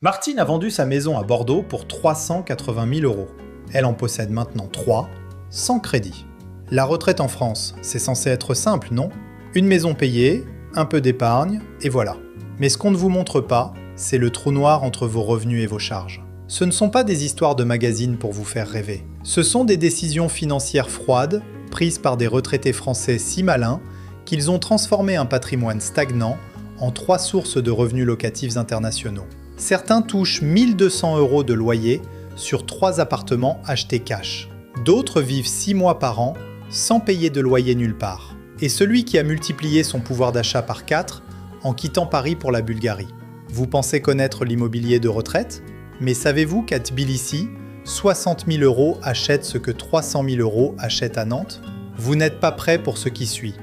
Martine a vendu sa maison à Bordeaux pour 380 000 €. Elle en possède maintenant 3, sans crédit. La retraite en France, c'est censé être simple, non? Une maison payée, un peu d'épargne, et voilà. Mais ce qu'on ne vous montre pas, c'est le trou noir entre vos revenus et vos charges. Ce ne sont pas des histoires de magazines pour vous faire rêver. Ce sont des décisions financières froides, prises par des retraités français si malins qu'ils ont transformé un patrimoine stagnant en 3 sources de revenus locatifs internationaux. Certains touchent 1 200 € de loyer sur 3 appartements achetés cash. D'autres vivent 6 mois par an sans payer de loyer nulle part. Et celui qui a multiplié son pouvoir d'achat par 4 en quittant Paris pour la Bulgarie. Vous pensez connaître l'immobilier de retraite? Mais savez-vous qu'à Tbilissi, 60 000 € achètent ce que 300 000 € achètent à Nantes? Vous n'êtes pas prêt pour ce qui suit.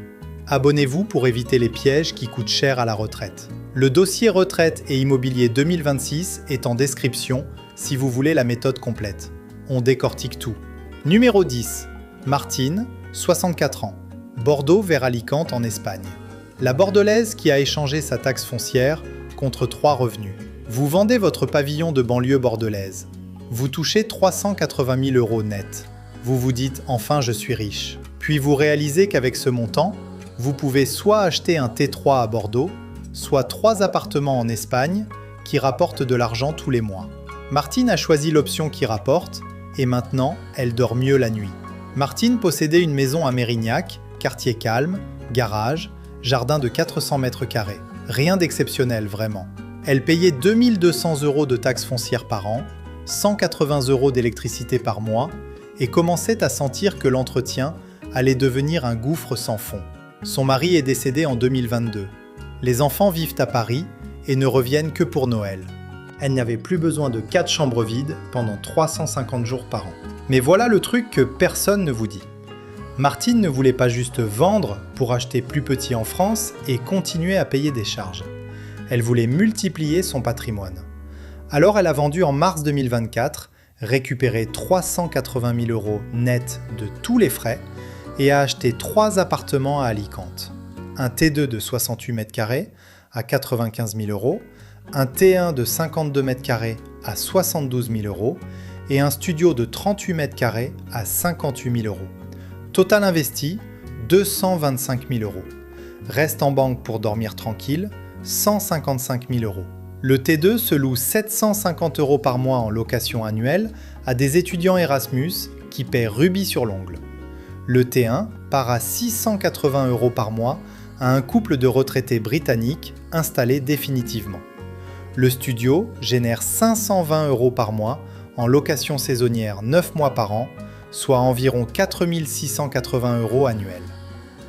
Abonnez-vous pour éviter les pièges qui coûtent cher à la retraite. Le dossier retraite et immobilier 2026 est en description si vous voulez la méthode complète. On décortique tout. Numéro 10. Martine, 64 ans. Bordeaux vers Alicante en Espagne. La Bordelaise qui a échangé sa taxe foncière contre 3 revenus. Vous vendez votre pavillon de banlieue bordelaise. Vous touchez 380 000 € net. Vous vous dites « enfin je suis riche ». Puis vous réalisez qu'avec ce montant, vous pouvez soit acheter un T3 à Bordeaux, soit 3 appartements en Espagne qui rapportent de l'argent tous les mois. Martine a choisi l'option qui rapporte et maintenant, elle dort mieux la nuit. Martine possédait une maison à Mérignac, quartier calme, garage, jardin de 400 mètres carrés. Rien d'exceptionnel vraiment. Elle payait 2 200 € de taxes foncières par an, 180 € d'électricité par mois et commençait à sentir que l'entretien allait devenir un gouffre sans fond. Son mari est décédé en 2022. Les enfants vivent à Paris et ne reviennent que pour Noël. Elle n'avait plus besoin de 4 chambres vides pendant 350 jours par an. Mais voilà le truc que personne ne vous dit. Martine ne voulait pas juste vendre pour acheter plus petit en France et continuer à payer des charges. Elle voulait multiplier son patrimoine. Alors elle a vendu en mars 2024, récupéré 380 000 € net de tous les frais et a acheté 3 appartements à Alicante. Un T2 de 68 mètres carrés à 95 000 €, un T1 de 52 mètres carrés à 72 000 € et un studio de 38 mètres carrés à 58 000 €. Total investi, 225 000 €. Reste en banque pour dormir tranquille, 155 000 €. Le T2 se loue 750 € par mois en location annuelle à des étudiants Erasmus qui paient rubis sur l'ongle. Le T1 part à 680 € par mois à un couple de retraités britanniques installés définitivement. Le studio génère 520 € par mois en location saisonnière 9 mois par an, soit environ 4 680 € annuels.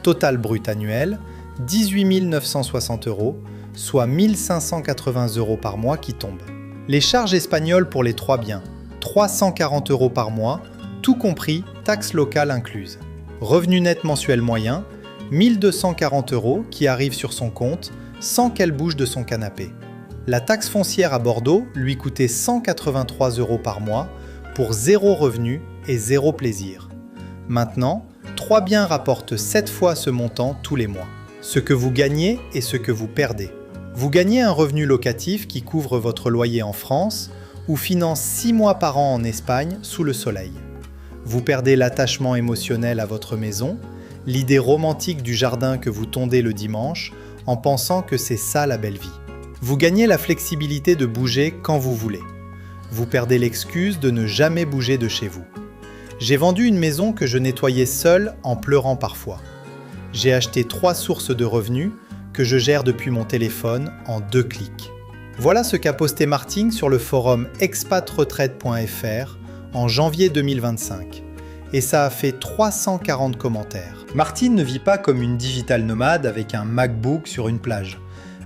Total brut annuel, 18 960 €, soit 1 580 € par mois qui tombent. Les charges espagnoles pour les 3 biens, 340 € par mois, tout compris, taxes locales incluses. Revenu net mensuel moyen, 1 240 € qui arrivent sur son compte sans qu'elle bouge de son canapé. La taxe foncière à Bordeaux lui coûtait 183 € par mois pour 0 revenu et 0 plaisir. Maintenant, 3 biens rapportent 7 fois ce montant tous les mois. Ce que vous gagnez et ce que vous perdez. Vous gagnez un revenu locatif qui couvre votre loyer en France ou finance 6 mois par an en Espagne sous le soleil. Vous perdez l'attachement émotionnel à votre maison, l'idée romantique du jardin que vous tondez le dimanche en pensant que c'est ça la belle vie. Vous gagnez la flexibilité de bouger quand vous voulez. Vous perdez l'excuse de ne jamais bouger de chez vous. J'ai vendu une maison que je nettoyais seul en pleurant parfois. J'ai acheté 3 sources de revenus que je gère depuis mon téléphone en 2 clics. Voilà ce qu'a posté Martine sur le forum expatretraite.fr en janvier 2025. Et ça a fait 340 commentaires. Martine ne vit pas comme une digital nomade avec un MacBook sur une plage.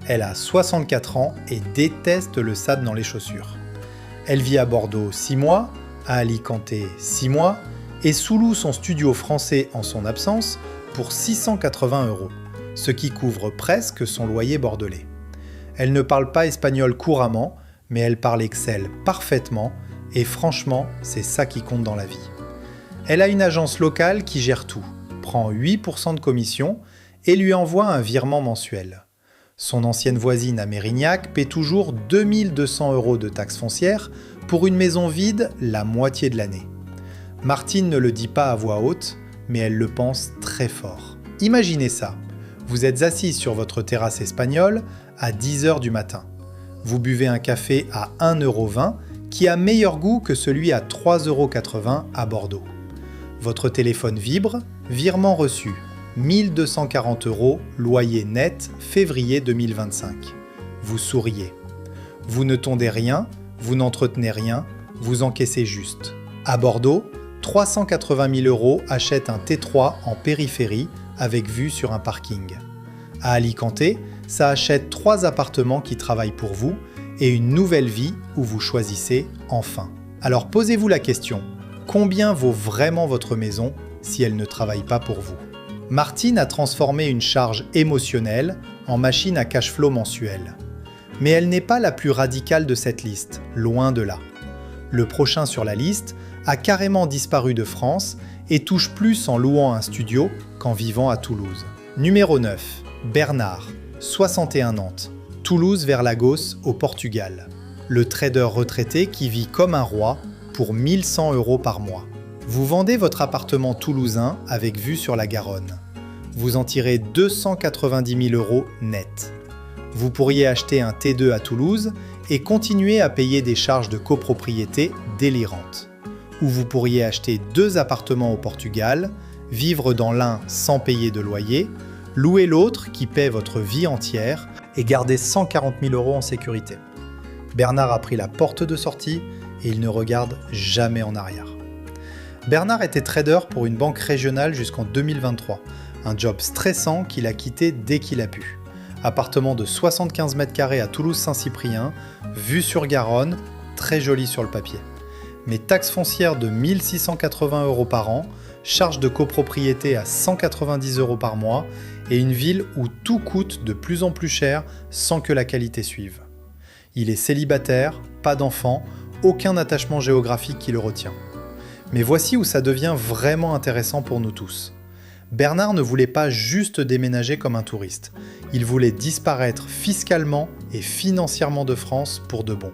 Elle a 64 ans et déteste le sable dans les chaussures. Elle vit à Bordeaux 6 mois, à Alicante 6 mois et sous-loue son studio français en son absence pour 680 €, ce qui couvre presque son loyer bordelais. Elle ne parle pas espagnol couramment, mais elle parle Excel parfaitement et franchement, c'est ça qui compte dans la vie. Elle a une agence locale qui gère tout, prend 8% de commission et lui envoie un virement mensuel. Son ancienne voisine à Mérignac paie toujours 2200 € de taxes foncières pour une maison vide la moitié de l'année. Martine ne le dit pas à voix haute, mais elle le pense très fort. Imaginez ça, vous êtes assise sur votre terrasse espagnole à 10 h du matin. Vous buvez un café à 1,20 € qui a meilleur goût que celui à 3,80 € à Bordeaux. Votre téléphone vibre, virement reçu, 1240 €, loyer net, février 2025. Vous souriez. Vous ne tondez rien, vous n'entretenez rien, vous encaissez juste. À Bordeaux, 380 000 € achètent un T3 en périphérie avec vue sur un parking. À Alicante, ça achète 3 appartements qui travaillent pour vous et une nouvelle vie où vous choisissez enfin. Alors posez-vous la question, combien vaut vraiment votre maison si elle ne travaille pas pour vous ? Martine a transformé une charge émotionnelle en machine à cash flow mensuel. Mais elle n'est pas la plus radicale de cette liste, loin de là. Le prochain sur la liste a carrément disparu de France et touche plus en louant un studio qu'en vivant à Toulouse. Numéro 9, Bernard, 61 Nantes, Toulouse vers Lagos au Portugal. Le trader retraité qui vit comme un roi pour 1100 € par mois. Vous vendez votre appartement toulousain avec vue sur la Garonne. Vous en tirez 290 000 € net. Vous pourriez acheter un T2 à Toulouse et continuer à payer des charges de copropriété délirantes. Ou vous pourriez acheter 2 appartements au Portugal, vivre dans l'un sans payer de loyer, louer l'autre qui paie votre vie entière et garder 140 000 € en sécurité. Bernard a pris la porte de sortie et il ne regarde jamais en arrière. Bernard était trader pour une banque régionale jusqu'en 2023, un job stressant qu'il a quitté dès qu'il a pu. Appartement de 75 mètres carrés à Toulouse-Saint-Cyprien, vue sur Garonne, très joli sur le papier. Mais taxes foncières de 1680 € par an, charges de copropriété à 190 € par mois et une ville où tout coûte de plus en plus cher sans que la qualité suive. Il est célibataire, pas d'enfant, aucun attachement géographique qui le retient. Mais voici où ça devient vraiment intéressant pour nous tous. Bernard ne voulait pas juste déménager comme un touriste. Il voulait disparaître fiscalement et financièrement de France pour de bon.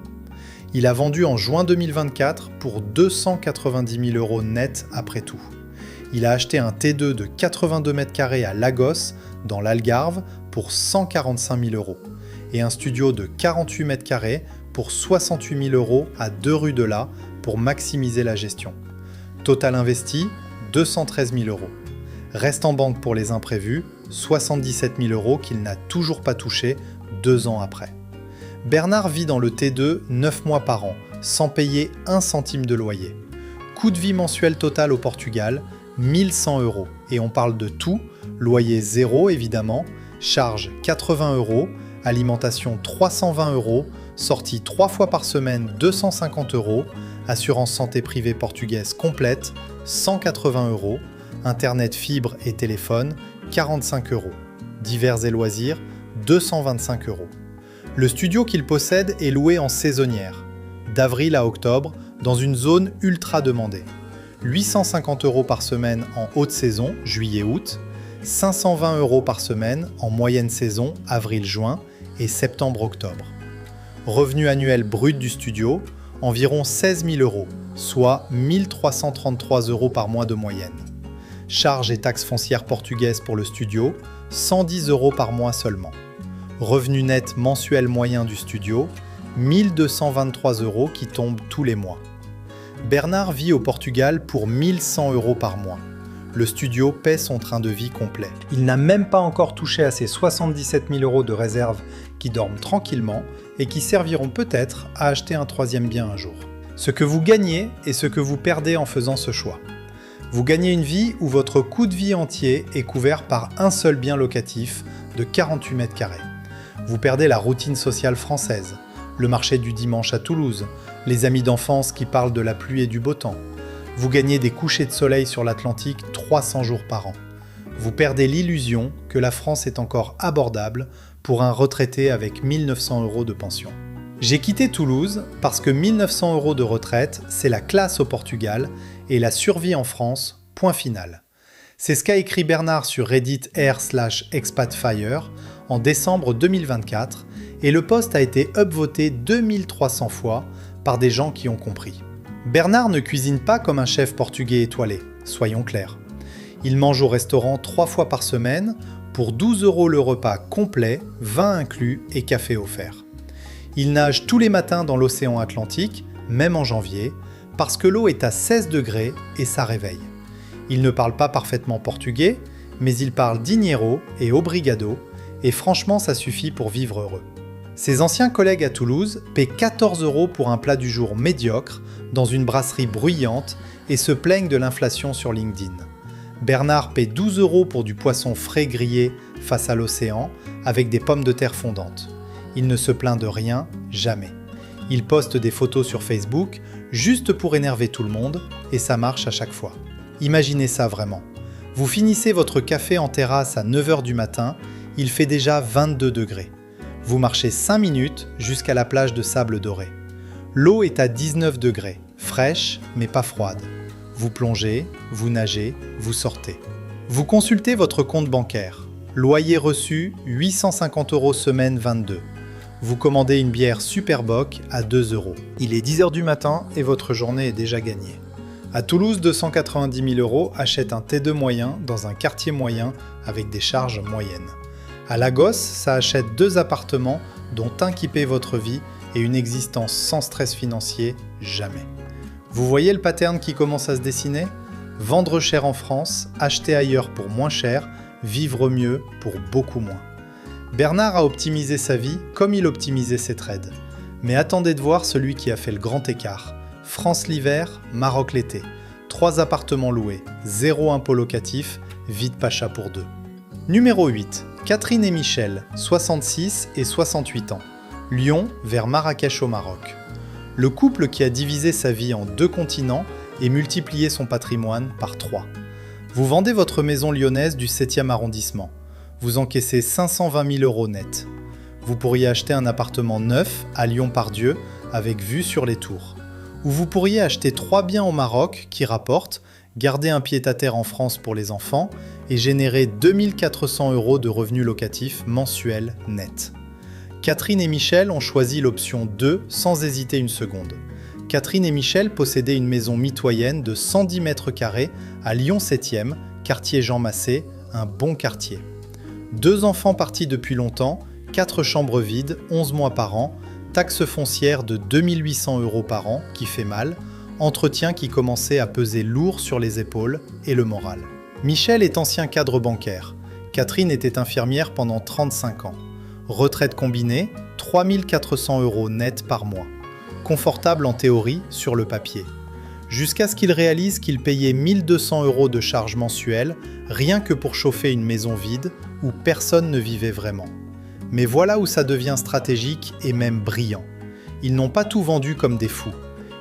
Il a vendu en juin 2024 pour 290 000 € net après tout. Il a acheté un T2 de 82 mètres carrés à Lagos, dans l'Algarve, pour 145 000 € et un studio de 48 mètres carrés pour 68 000 € à 2 rue de là pour maximiser la gestion. Total investi, 213 000 €. Reste en banque pour les imprévus, 77 000 € qu'il n'a toujours pas touché 2 ans après. Bernard vit dans le T2 9 mois par an, sans payer 1 centime de loyer. Coût de vie mensuel total au Portugal, 1100 €. Et on parle de tout, loyer 0 évidemment, charge 80 €, alimentation 320 €, sortie 3 fois par semaine 250 €, assurance santé privée portugaise complète 180 €, internet fibre et téléphone 45 €, divers et loisirs 225 €. Le studio qu'il possède est loué en saisonnière, d'avril à octobre, dans une zone ultra demandée. 850 € par semaine en haute saison, juillet-août, 520 € par semaine en moyenne saison, avril-juin et septembre-octobre. Revenu annuel brut du studio, environ 16 000 €, soit 1333 € par mois de moyenne. Charges et taxes foncières portugaises pour le studio, 110 € par mois seulement. Revenu net mensuel moyen du studio, 1223 € qui tombent tous les mois. Bernard vit au Portugal pour 1100 € par mois. Le studio paie son train de vie complet. Il n'a même pas encore touché à ses 77 000 € de réserves qui dorment tranquillement et qui serviront peut-être à acheter un 3e bien un jour. Ce que vous gagnez est ce que vous perdez en faisant ce choix. Vous gagnez une vie où votre coût de vie entier est couvert par un seul bien locatif de 48 mètres carrés. Vous perdez la routine sociale française, le marché du dimanche à Toulouse, les amis d'enfance qui parlent de la pluie et du beau temps. Vous gagnez des couchers de soleil sur l'Atlantique 300 jours par an. Vous perdez l'illusion que la France est encore abordable pour un retraité avec 1900 € de pension. J'ai quitté Toulouse parce que 1900 € de retraite, c'est la classe au Portugal et la survie en France, point final. C'est ce qu'a écrit Bernard sur Reddit r/expatfire en décembre 2024 et le post a été upvoté 2300 fois par des gens qui ont compris. Bernard ne cuisine pas comme un chef portugais étoilé, soyons clairs. Il mange au restaurant 3 fois par semaine pour 12 € le repas complet, vin inclus et café offert. Il nage tous les matins dans l'océan Atlantique, même en janvier, parce que l'eau est à 16 degrés et ça réveille. Il ne parle pas parfaitement portugais, mais il parle dinheiro et obrigado, et franchement ça suffit pour vivre heureux. Ses anciens collègues à Toulouse paient 14 € pour un plat du jour médiocre, dans une brasserie bruyante, et se plaignent de l'inflation sur LinkedIn. Bernard paie 12 € pour du poisson frais grillé face à l'océan, avec des pommes de terre fondantes. Il ne se plaint de rien, jamais. Il poste des photos sur Facebook, juste pour énerver tout le monde, et ça marche à chaque fois. Imaginez ça vraiment. Vous finissez votre café en terrasse à 9 h du matin, il fait déjà 22 degrés. Vous marchez 5 minutes jusqu'à la plage de sable doré. L'eau est à 19 degrés, fraîche mais pas froide. Vous plongez, vous nagez, vous sortez. Vous consultez votre compte bancaire. Loyer reçu, 850 € semaine 22. Vous commandez une bière Superboc à 2 €. Il est 10 h du matin et votre journée est déjà gagnée. À Toulouse, 290 000 € achète un T2 moyen dans un quartier moyen avec des charges moyennes. À Lagos, ça achète 2 appartements dont un qui paie votre vie et une existence sans stress financier, jamais. Vous voyez le pattern qui commence à se dessiner ? Vendre cher en France, acheter ailleurs pour moins cher, vivre mieux pour beaucoup moins. Bernard a optimisé sa vie comme il optimisait ses trades. Mais attendez de voir celui qui a fait le grand écart. France l'hiver, Maroc l'été. 3 appartements loués, 0 impôt locatif, vide pacha pour 2. Numéro 8. Catherine et Michel, 66 et 68 ans. Lyon vers Marrakech au Maroc. Le couple qui a divisé sa vie en 2 continents et multiplié son patrimoine par 3. Vous vendez votre maison lyonnaise du 7e arrondissement. Vous encaissez 520 000 € net. Vous pourriez acheter un appartement neuf à Lyon-Pardieu avec vue sur les tours. Ou vous pourriez acheter 3 biens au Maroc qui rapportent, garder un pied-à-terre en France pour les enfants et générer 2400 € de revenus locatifs mensuels nets. Catherine et Michel ont choisi l'option 2 sans hésiter une seconde. Catherine et Michel possédaient une maison mitoyenne de 110 mètres carrés à Lyon 7e, quartier Jean Massé, un bon quartier. 2 enfants partis depuis longtemps, 4 chambres vides, 11 mois par an, taxe foncière de 2800 € par an, qui fait mal, entretien qui commençait à peser lourd sur les épaules et le moral. Michel est ancien cadre bancaire. Catherine était infirmière pendant 35 ans. Retraite combinée, 3400 € net par mois. Confortable en théorie, sur le papier. Jusqu'à ce qu'il réalise qu'il payait 1200 € de charges mensuelles, rien que pour chauffer une maison vide où personne ne vivait vraiment. Mais voilà où ça devient stratégique et même brillant. Ils n'ont pas tout vendu comme des fous.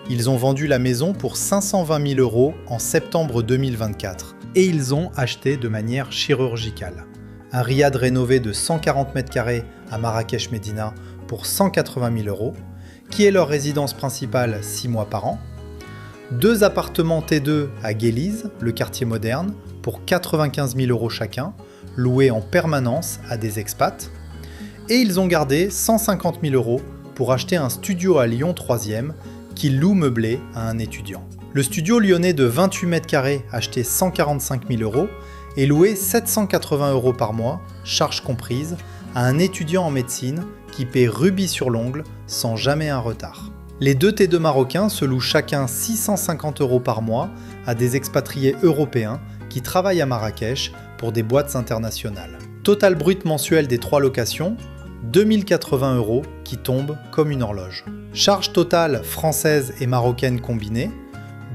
Ils ont vendu la maison pour 520 000 € en septembre 2024. Et ils ont acheté de manière chirurgicale. Un riad rénové de 140 mètres carrés à Marrakech Médina pour 180 000 €, qui est leur résidence principale 6 mois par an. 2 appartements T2 à Guélise, le quartier moderne, pour 95 000 € chacun, loués en permanence à des expats. Et ils ont gardé 150 000 € pour acheter un studio à Lyon 3e qu'ils louent meublé à un étudiant. Le studio lyonnais de 28 mètres carrés acheté 145 000 € est loué 780 € par mois, charges comprises, à un étudiant en médecine qui paie rubis sur l'ongle sans jamais un retard. Les 2 T2 marocains se louent chacun 650 € par mois à des expatriés européens qui travaillent à Marrakech pour des boîtes internationales. Total brut mensuel des 3 locations, 2080 € qui tombent comme une horloge. Charge totale française et marocaine combinées,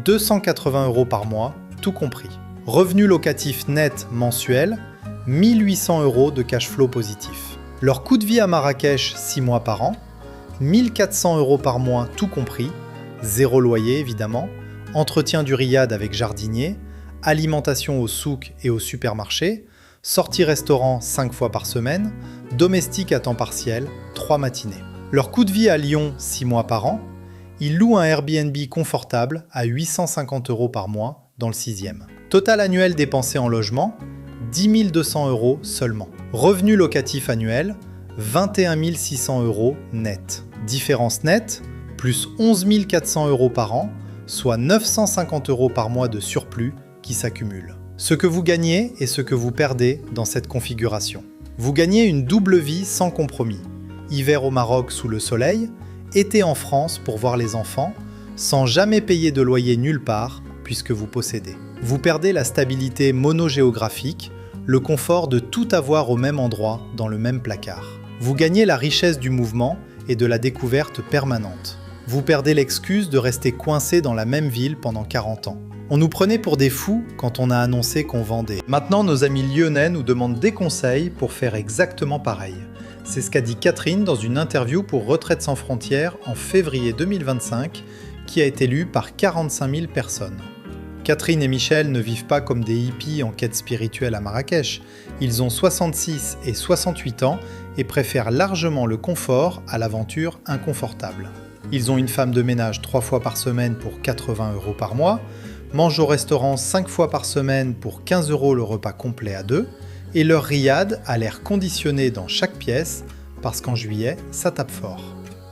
280 € par mois, tout compris. Revenu locatif net mensuel, 1800 € de cash flow positif. Leur coût de vie à Marrakech 6 mois par an, 1400 € par mois tout compris, 0 loyer évidemment, entretien du riad avec jardinier, alimentation au souk et au supermarché, sortie restaurant 5 fois par semaine, domestique à temps partiel, 3 matinées. Leur coût de vie à Lyon 6 mois par an, ils louent un Airbnb confortable à 850 € par mois dans le 6e. Total annuel dépensé en logement, 10 200 € seulement. Revenu locatif annuel, 21 600 € net. Différence nette, plus 11 400 € par an, soit 950 € par mois de surplus qui s'accumulent. Ce que vous gagnez et ce que vous perdez dans cette configuration. Vous gagnez une double vie sans compromis. Hiver au Maroc sous le soleil, été en France pour voir les enfants, sans jamais payer de loyer nulle part, puisque vous possédez. Vous perdez la stabilité monogéographique, le confort de tout avoir au même endroit, dans le même placard. Vous gagnez la richesse du mouvement et de la découverte permanente. Vous perdez l'excuse de rester coincé dans la même ville pendant 40 ans. On nous prenait pour des fous quand on a annoncé qu'on vendait. Maintenant, nos amis lyonnais nous demandent des conseils pour faire exactement pareil. C'est ce qu'a dit Catherine dans une interview pour Retraite sans frontières en février 2025, qui a été lue par 45 000 personnes. Catherine et Michel ne vivent pas comme des hippies en quête spirituelle à Marrakech. Ils ont 66 et 68 ans et préfèrent largement le confort à l'aventure inconfortable. Ils ont une femme de ménage 3 fois par semaine pour 80 € par mois, mangent au restaurant 5 fois par semaine pour 15 € le repas complet à deux, et leur riad a l'air conditionné dans chaque pièce, parce qu'en juillet, ça tape fort.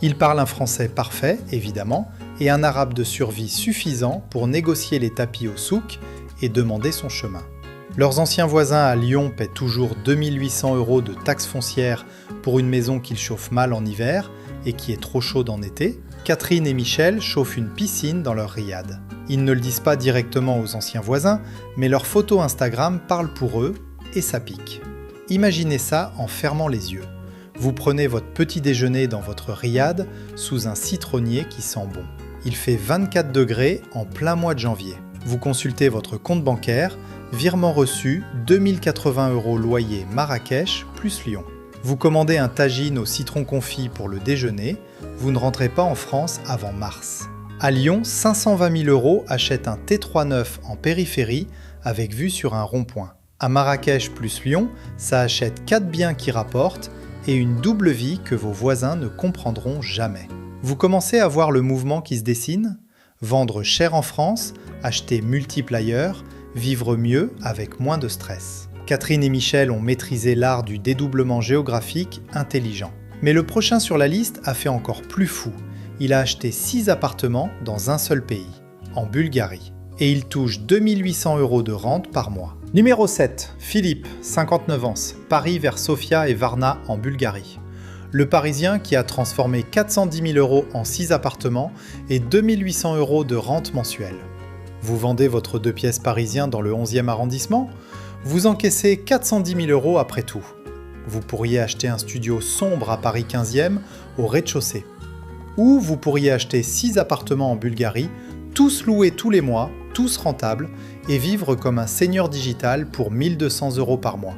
Ils parlent un français parfait, évidemment, et un arabe de survie suffisant pour négocier les tapis au souk et demander son chemin. Leurs anciens voisins à Lyon paient toujours 2800 € de taxes foncières pour une maison qu'ils chauffent mal en hiver et qui est trop chaude en été. Catherine et Michel chauffent une piscine dans leur riad. Ils ne le disent pas directement aux anciens voisins, mais leurs photos Instagram parlent pour eux et ça pique. Imaginez ça en fermant les yeux. Vous prenez votre petit déjeuner dans votre riad sous un citronnier qui sent bon. Il fait 24 degrés en plein mois de janvier. Vous consultez votre compte bancaire, virement reçu 2080 € loyer Marrakech plus Lyon. Vous commandez un tagine au citron confit pour le déjeuner, vous ne rentrez pas en France avant mars. À Lyon, 520 000 € achètent un T3 neuf en périphérie avec vue sur un rond-point. À Marrakech plus Lyon, ça achète 4 biens qui rapportent et une double vie que vos voisins ne comprendront jamais. Vous commencez à voir le mouvement qui se dessine ? Vendre cher en France, acheter multiple ailleurs, vivre mieux avec moins de stress. Catherine et Michel ont maîtrisé l'art du dédoublement géographique intelligent. Mais le prochain sur la liste a fait encore plus fou. Il a acheté 6 appartements dans un seul pays, en Bulgarie. Et il touche 2800 € de rente par mois. Numéro 7. Philippe, 59 ans, Paris vers Sofia et Varna en Bulgarie. Le Parisien qui a transformé 410 000 € en 6 appartements et 2800 € de rente mensuelle. Vous vendez votre 2 pièces parisien dans le 11e arrondissement ? Vous encaissez 410 000 € après tout. Vous pourriez acheter un studio sombre à Paris 15e au rez-de-chaussée. Ou vous pourriez acheter 6 appartements en Bulgarie, tous loués tous les mois, tous rentables, et vivre comme un seigneur digital pour 1200 € par mois.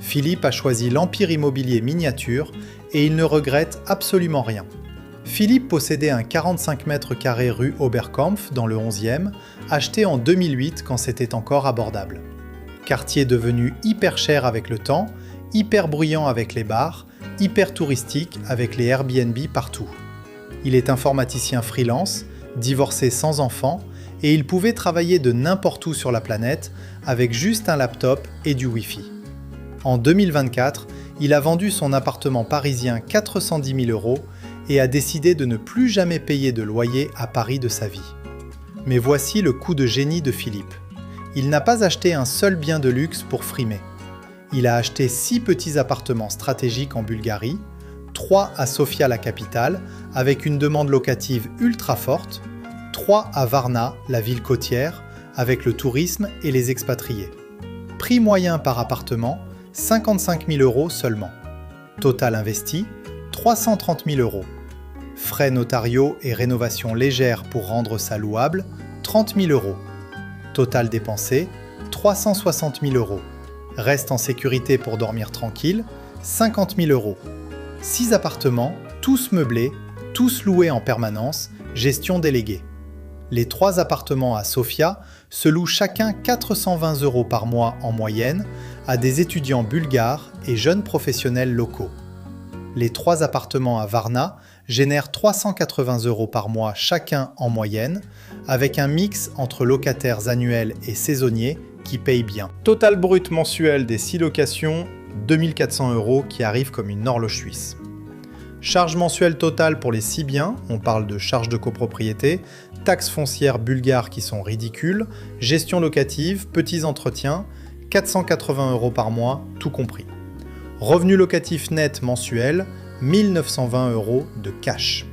Philippe a choisi l'empire immobilier miniature et il ne regrette absolument rien. Philippe possédait un 45 m² rue Oberkampf dans le 11e, acheté en 2008 quand c'était encore abordable. Quartier devenu hyper cher avec le temps, hyper bruyant avec les bars, hyper touristique avec les Airbnb partout. Il est informaticien freelance, divorcé sans enfant, et il pouvait travailler de n'importe où sur la planète avec juste un laptop et du Wi-Fi. En 2024, il a vendu son appartement parisien 410 000 € et a décidé de ne plus jamais payer de loyer à Paris de sa vie. Mais voici le coup de génie de Philippe. Il n'a pas acheté un seul bien de luxe pour frimer. Il a acheté 6 petits appartements stratégiques en Bulgarie, 3 à Sofia la capitale, avec une demande locative ultra forte, 3 à Varna, la ville côtière, avec le tourisme et les expatriés. Prix moyen par appartement, 55 000 € seulement. Total investi, 330 000 €. Frais notariaux et rénovation légère pour rendre ça louable, 30 000 €. Total dépensé, 360 000 €. Reste en sécurité pour dormir tranquille, 50 000 €. 6 appartements, tous meublés, tous loués en permanence, gestion déléguée. Les 3 appartements à Sofia se louent chacun 420 € par mois en moyenne à des étudiants bulgares et jeunes professionnels locaux. Les 3 appartements à Varna génèrent 380 € par mois chacun en moyenne, avec un mix entre locataires annuels et saisonniers qui paye bien. Total brut mensuel des 6 locations, 2400 € qui arrivent comme une horloge suisse. Charge mensuelle totale pour les 6 biens, on parle de charges de copropriété, taxes foncières bulgares qui sont ridicules, gestion locative, petits entretiens, 480 € par mois, tout compris. Revenu locatif net mensuel, 1920 € de cash.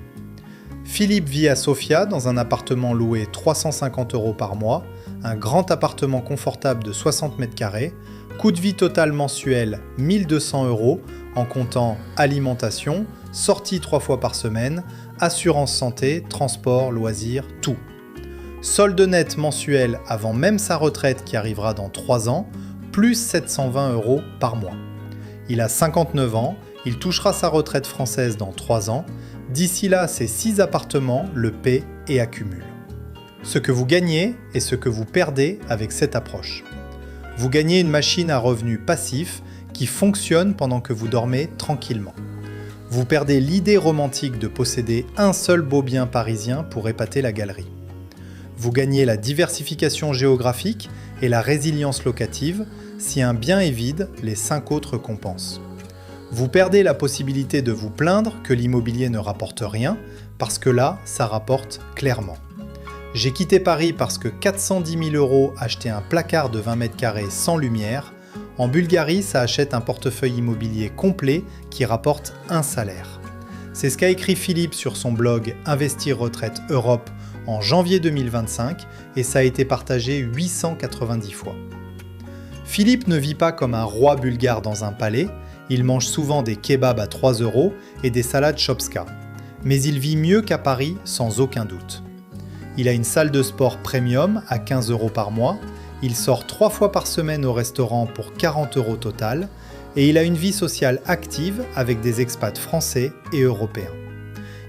Philippe vit à Sofia dans un appartement loué 350 € par mois, un grand appartement confortable de 60 m², coût de vie total mensuel 1200 € en comptant alimentation, sortie 3 fois par semaine, assurance santé, transport, loisirs, tout. Solde net mensuel avant même sa retraite qui arrivera dans 3 ans, plus 720 € par mois. Il a 59 ans, il touchera sa retraite française dans 3 ans. D'ici là, ses 6 appartements le paient et accumulent. Ce que vous gagnez et ce que vous perdez avec cette approche. Vous gagnez une machine à revenus passifs qui fonctionne pendant que vous dormez tranquillement. Vous perdez l'idée romantique de posséder un seul beau bien parisien pour épater la galerie. Vous gagnez la diversification géographique et la résilience locative. Si un bien est vide, les 5 autres compensent. Vous perdez la possibilité de vous plaindre que l'immobilier ne rapporte rien, parce que là, ça rapporte clairement. J'ai quitté Paris parce que 410 000 € acheter un placard de 20 m² sans lumière. En Bulgarie, ça achète un portefeuille immobilier complet qui rapporte un salaire. C'est ce qu'a écrit Philippe sur son blog Investir Retraite Europe en janvier 2025 et ça a été partagé 890 fois. Philippe ne vit pas comme un roi bulgare dans un palais, il mange souvent des kebabs à 3 € et des salades Shopska. Mais il vit mieux qu'à Paris sans aucun doute. Il a une salle de sport premium à 15 € par mois, il sort 3 fois par semaine au restaurant pour 40 € total, et il a une vie sociale active avec des expats français et européens.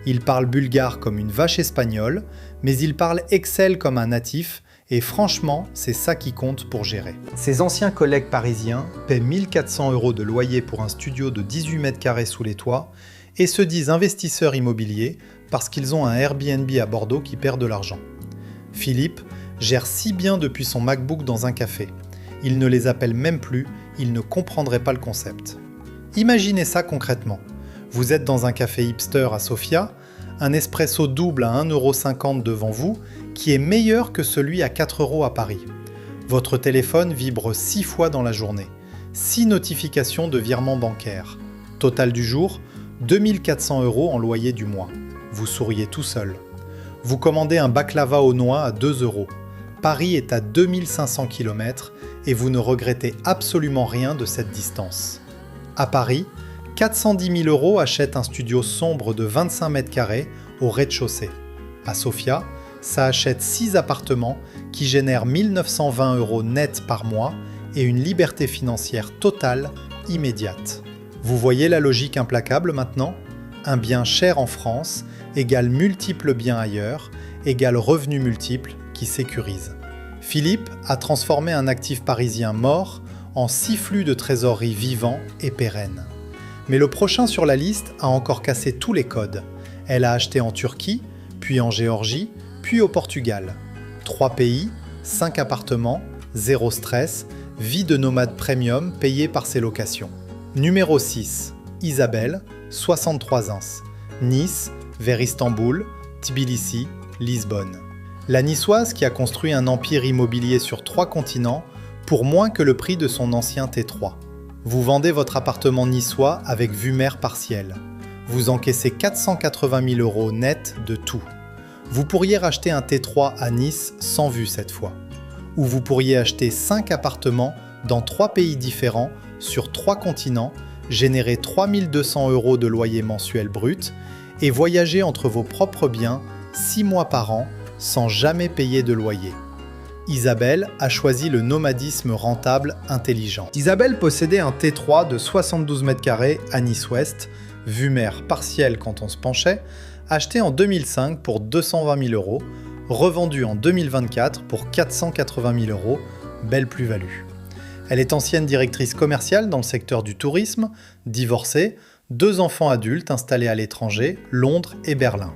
Il parle bulgare comme une vache espagnole, mais il parle Excel comme un natif, et franchement, c'est ça qui compte pour gérer. Ses anciens collègues parisiens paient 1400 € de loyer pour un studio de 18 m² sous les toits, et se disent investisseurs immobiliers parce qu'ils ont un Airbnb à Bordeaux qui perd de l'argent. Philippe gère si bien depuis son MacBook dans un café. Il ne les appelle même plus, il ne comprendrait pas le concept. Imaginez ça concrètement. Vous êtes dans un café hipster à Sofia, un espresso double à 1,50 € devant vous, qui est meilleur que celui à 4 € à Paris. Votre téléphone vibre 6 fois dans la journée. 6 notifications de virement bancaire. Total du jour, 2400 € en loyer du mois. Vous souriez tout seul. Vous commandez un baklava aux noix à 2 €. Paris est à 2500 km et vous ne regrettez absolument rien de cette distance. À Paris, 410 000 € achètent un studio sombre de 25 m² au rez-de-chaussée. À Sofia, ça achète 6 appartements qui génèrent 1920 € net par mois et une liberté financière totale, immédiate. Vous voyez la logique implacable maintenant ? Un bien cher en France égale multiples biens ailleurs, égale revenus multiples qui sécurisent. Philippe a transformé un actif parisien mort en 6 flux de trésorerie vivants et pérennes. Mais le prochain sur la liste a encore cassé tous les codes. Elle a acheté en Turquie, puis en Géorgie, puis au Portugal. 3 pays, 5 appartements, 0 stress, vie de nomade premium payée par ses locations. Numéro 6, Isabelle, 63 ans. Nice, vers Istanbul, Tbilissi, Lisbonne. La niçoise qui a construit un empire immobilier sur 3 continents pour moins que le prix de son ancien T3. Vous vendez votre appartement niçois avec vue mer partielle. Vous encaissez 480 000 € net de tout. Vous pourriez racheter un T3 à Nice sans vue cette fois. Ou vous pourriez acheter 5 appartements dans 3 pays différents sur 3 continents, générer 3200 € de loyer mensuel brut et voyager entre vos propres biens 6 mois par an sans jamais payer de loyer. Isabelle a choisi le nomadisme rentable intelligent. Isabelle possédait un T3 de 72 m² à Nice-Ouest, vue mer partielle quand on se penchait, acheté en 2005 pour 220 000 €, revendu en 2024 pour 480 000 €, belle plus-value. Elle est ancienne directrice commerciale dans le secteur du tourisme, divorcée, 2 enfants adultes installés à l'étranger, Londres et Berlin.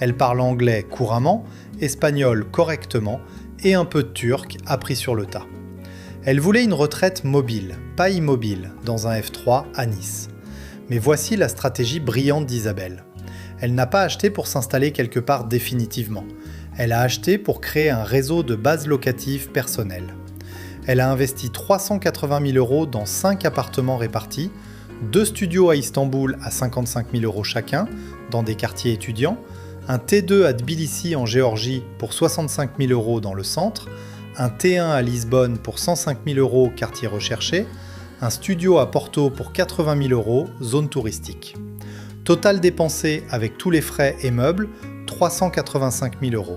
Elle parle anglais couramment, espagnol correctement et un peu de turc appris sur le tas. Elle voulait une retraite mobile, pas immobile, dans un F3 à Nice. Mais voici la stratégie brillante d'Isabelle. Elle n'a pas acheté pour s'installer quelque part définitivement. Elle a acheté pour créer un réseau de bases locatives personnelles. Elle a investi 380 000 € dans 5 appartements répartis, 2 studios à Istanbul à 55 000 € chacun, dans des quartiers étudiants, un T2 à Tbilissi en Géorgie pour 65 000 € dans le centre, un T1 à Lisbonne pour 105 000 € quartier recherché, un studio à Porto pour 80 000 €, zone touristique. Total dépensé avec tous les frais et meubles, 385 000 €.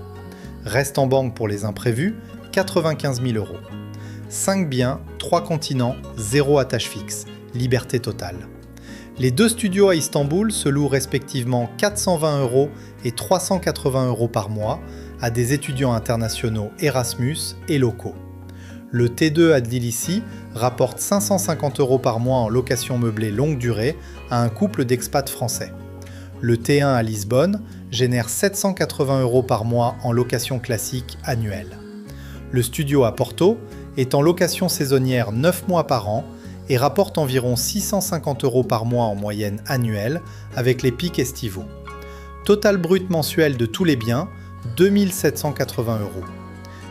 Reste en banque pour les imprévus, 95 000 €. 5 biens, 3 continents, 0 attache fixe, liberté totale. Les 2 studios à Istanbul se louent respectivement 420 € et 380 € par mois à des étudiants internationaux Erasmus et locaux. Le T2 à Tbilissi rapporte 550 € par mois en location meublée longue durée à un couple d'expats français. Le T1 à Lisbonne génère 780 € par mois en location classique annuelle. Le studio à Porto est en location saisonnière 9 mois par an et rapporte environ 650 € par mois en moyenne annuelle avec les pics estivaux. Total brut mensuel de tous les biens, 2 780 €.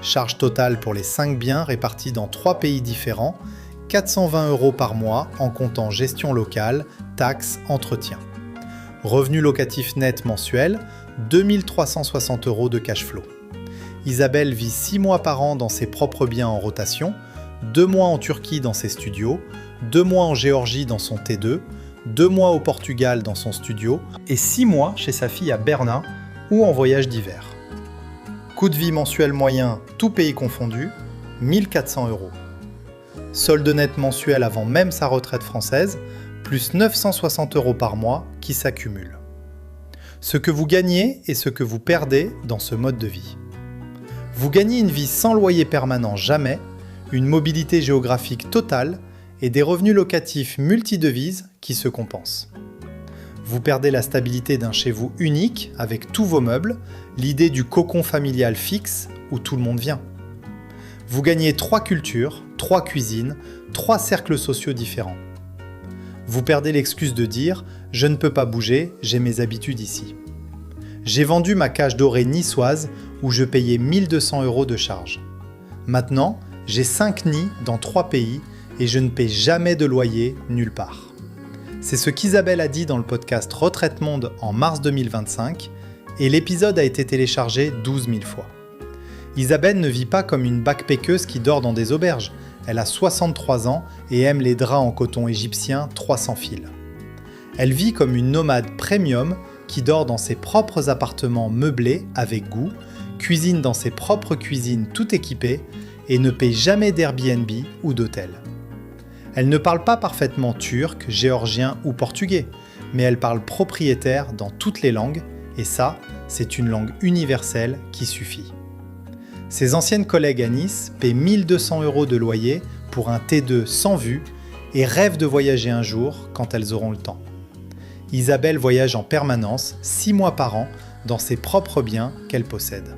Charge totale pour les 5 biens répartis dans 3 pays différents, 420 € par mois en comptant gestion locale, taxes, entretien. Revenu locatif net mensuel, 2 360 € de cash flow. Isabelle vit 6 mois par an dans ses propres biens en rotation, 2 mois en Turquie dans ses studios, 2 mois en Géorgie dans son T2, 2 mois au Portugal dans son studio et 6 mois chez sa fille à Berlin ou en voyage d'hiver. Coût de vie mensuel moyen, tout pays confondu, 1 400 €. Solde net mensuel avant même sa retraite française, plus 960 € par mois qui s'accumulent. Ce que vous gagnez et ce que vous perdez dans ce mode de vie. Vous gagnez une vie sans loyer permanent jamais, une mobilité géographique totale et des revenus locatifs multidevises qui se compensent. Vous perdez la stabilité d'un chez vous unique avec tous vos meubles, l'idée du cocon familial fixe où tout le monde vient. Vous gagnez 3 cultures, 3 cuisines, 3 cercles sociaux différents. Vous perdez l'excuse de dire « je ne peux pas bouger, j'ai mes habitudes ici ». J'ai vendu ma cage dorée niçoise où je payais 1 200 € de charge. Maintenant, j'ai 5 nids dans 3 pays et je ne paie jamais de loyer nulle part. C'est ce qu'Isabelle a dit dans le podcast Retraite Monde en mars 2025 et l'épisode a été téléchargé 12 000 fois. Isabelle ne vit pas comme une backpackeuse qui dort dans des auberges. Elle a 63 ans et aime les draps en coton égyptien 300 fils. Elle vit comme une nomade premium qui dort dans ses propres appartements meublés avec goût, cuisine dans ses propres cuisines tout équipées et ne paie jamais d'Airbnb ou d'hôtel. Elle ne parle pas parfaitement turc, géorgien ou portugais, mais elle parle propriétaire dans toutes les langues et ça, c'est une langue universelle qui suffit. Ses anciennes collègues à Nice paient 1 200 € de loyer pour un T2 sans vue et rêvent de voyager un jour quand elles auront le temps. Isabelle voyage en permanence 6 mois par an dans ses propres biens qu'elle possède.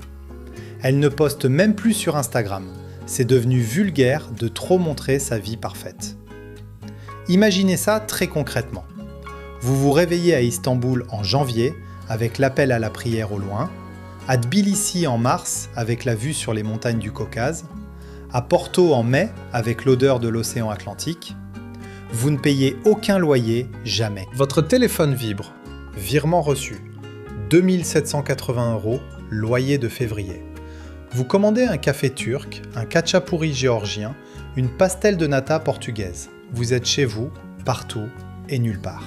Elle ne poste même plus sur Instagram. C'est devenu vulgaire de trop montrer sa vie parfaite. Imaginez ça très concrètement. Vous vous réveillez à Istanbul en janvier avec l'appel à la prière au loin, à Tbilissi en mars avec la vue sur les montagnes du Caucase, à Porto en mai avec l'odeur de l'océan Atlantique. Vous ne payez aucun loyer, jamais. Votre téléphone vibre. Virement reçu. 2 780 €, loyer de février. Vous commandez un café turc, un khachapuri géorgien, une pastel de nata portugaise. Vous êtes chez vous, partout et nulle part.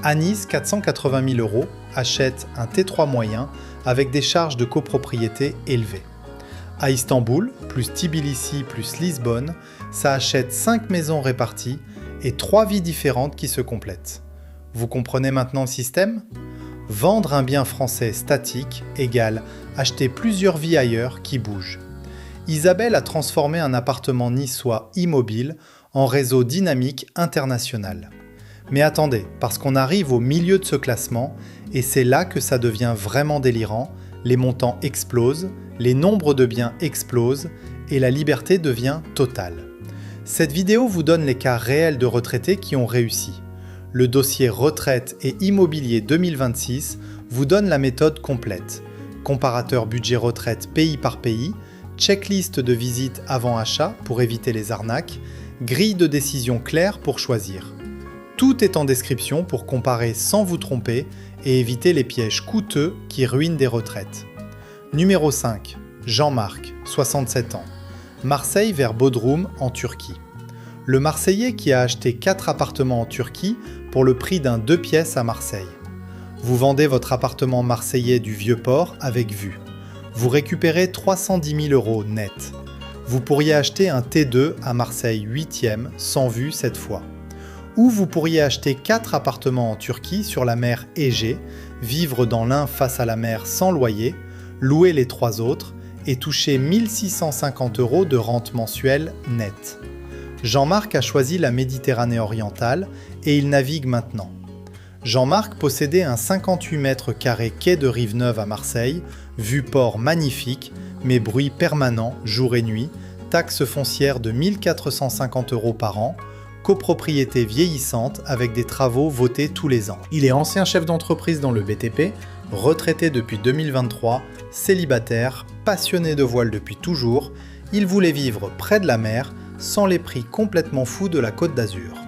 À Nice, 480 000 € achète un T3 moyen avec des charges de copropriété élevées. À Istanbul, plus Tbilissi, plus Lisbonne, ça achète 5 maisons réparties et 3 vies différentes qui se complètent. Vous comprenez maintenant le système ? Vendre un bien français statique égale acheter plusieurs vies ailleurs qui bougent. Isabelle a transformé un appartement niçois immobile en réseau dynamique international. Mais attendez, parce qu'on arrive au milieu de ce classement, et c'est là que ça devient vraiment délirant, les montants explosent, les nombres de biens explosent, et la liberté devient totale. Cette vidéo vous donne les cas réels de retraités qui ont réussi. Le dossier retraite et immobilier 2026 vous donne la méthode complète. Comparateur budget retraite pays par pays, checklist de visite avant achat pour éviter les arnaques, grille de décision claire pour choisir. Tout est en description pour comparer sans vous tromper et éviter les pièges coûteux qui ruinent des retraites. Numéro 5. Jean-Marc, 67 ans. Marseille vers Bodrum en Turquie. Le Marseillais qui a acheté 4 appartements en Turquie pour le prix d'un 2 pièces à Marseille. Vous vendez votre appartement marseillais du Vieux-Port avec vue. Vous récupérez 310 000 € net. Vous pourriez acheter un T2 à Marseille 8e sans vue cette fois. Ou vous pourriez acheter 4 appartements en Turquie sur la mer Égée, vivre dans l'un face à la mer sans loyer, louer les 3 autres et toucher 1 650 € de rente mensuelle nette. Jean-Marc a choisi la Méditerranée orientale et il navigue maintenant. Jean-Marc possédait un 58 mètres carrés quai de Rive-Neuve à Marseille, vue port magnifique, mais bruit permanent jour et nuit, taxe foncière de 1 450 € par an, copropriété vieillissante avec des travaux votés tous les ans. Il est ancien chef d'entreprise dans le BTP, retraité depuis 2023, célibataire, passionné de voile depuis toujours, il voulait vivre près de la mer, sans les prix complètement fous de la Côte d'Azur.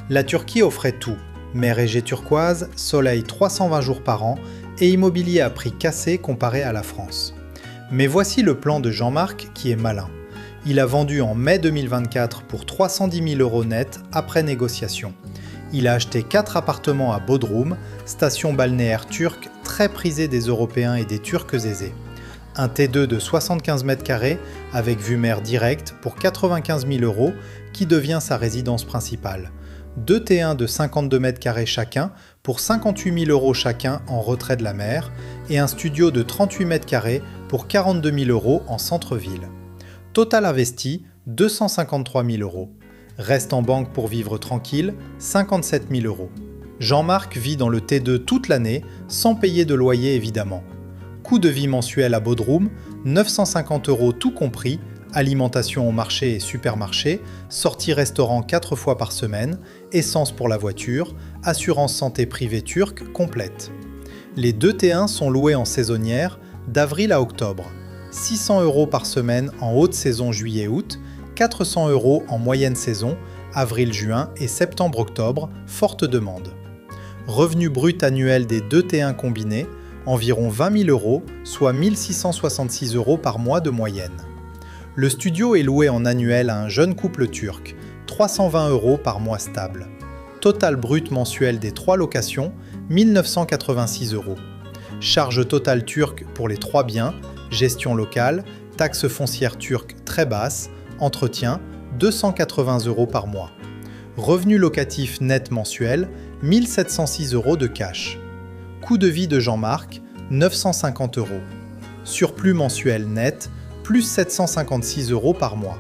La Turquie offrait tout, mer Égée turquoise, soleil 320 jours par an et immobilier à prix cassé comparé à la France. Mais voici le plan de Jean-Marc qui est malin. Il a vendu en mai 2024 pour 310 000 € net après négociation. Il a acheté 4 appartements à Bodrum, station balnéaire turque très prisée des Européens et des Turcs aisés. Un T2 de 75 mètres carrés avec vue mer directe pour 95 000 € qui devient sa résidence principale. 2 T1 de 52 mètres carrés chacun pour 58 000 € chacun en retrait de la mer et un studio de 38 mètres carrés pour 42 000 € en centre-ville. Total investi, 253 000 €. Reste en banque pour vivre tranquille, 57 000 €. Jean-Marc vit dans le T2 toute l'année, sans payer de loyer évidemment. Coût de vie mensuel à Bodrum, 950 € tout compris, alimentation au marché et supermarché, sortie restaurant 4 fois par semaine, essence pour la voiture, assurance santé privée turque complète. Les 2 T1 sont loués en saisonnière d'avril à octobre. 600 € par semaine en haute saison juillet-août, 400 € en moyenne saison, avril-juin et septembre-octobre, forte demande. Revenu brut annuel des 2 T1 combinés, environ 20 000 €, soit 1 666 € par mois de moyenne. Le studio est loué en annuel à un jeune couple turc, 320 € par mois stable. Total brut mensuel des 3 locations, 1 986 €. Charge totale turque pour les 3 biens, gestion locale, taxe foncière turque très basse, entretien, 280 € par mois. Revenu locatif net mensuel, 1 706 € de cash. Coût de vie de Jean-Marc, 950 €. Surplus mensuel net, plus 756 € par mois.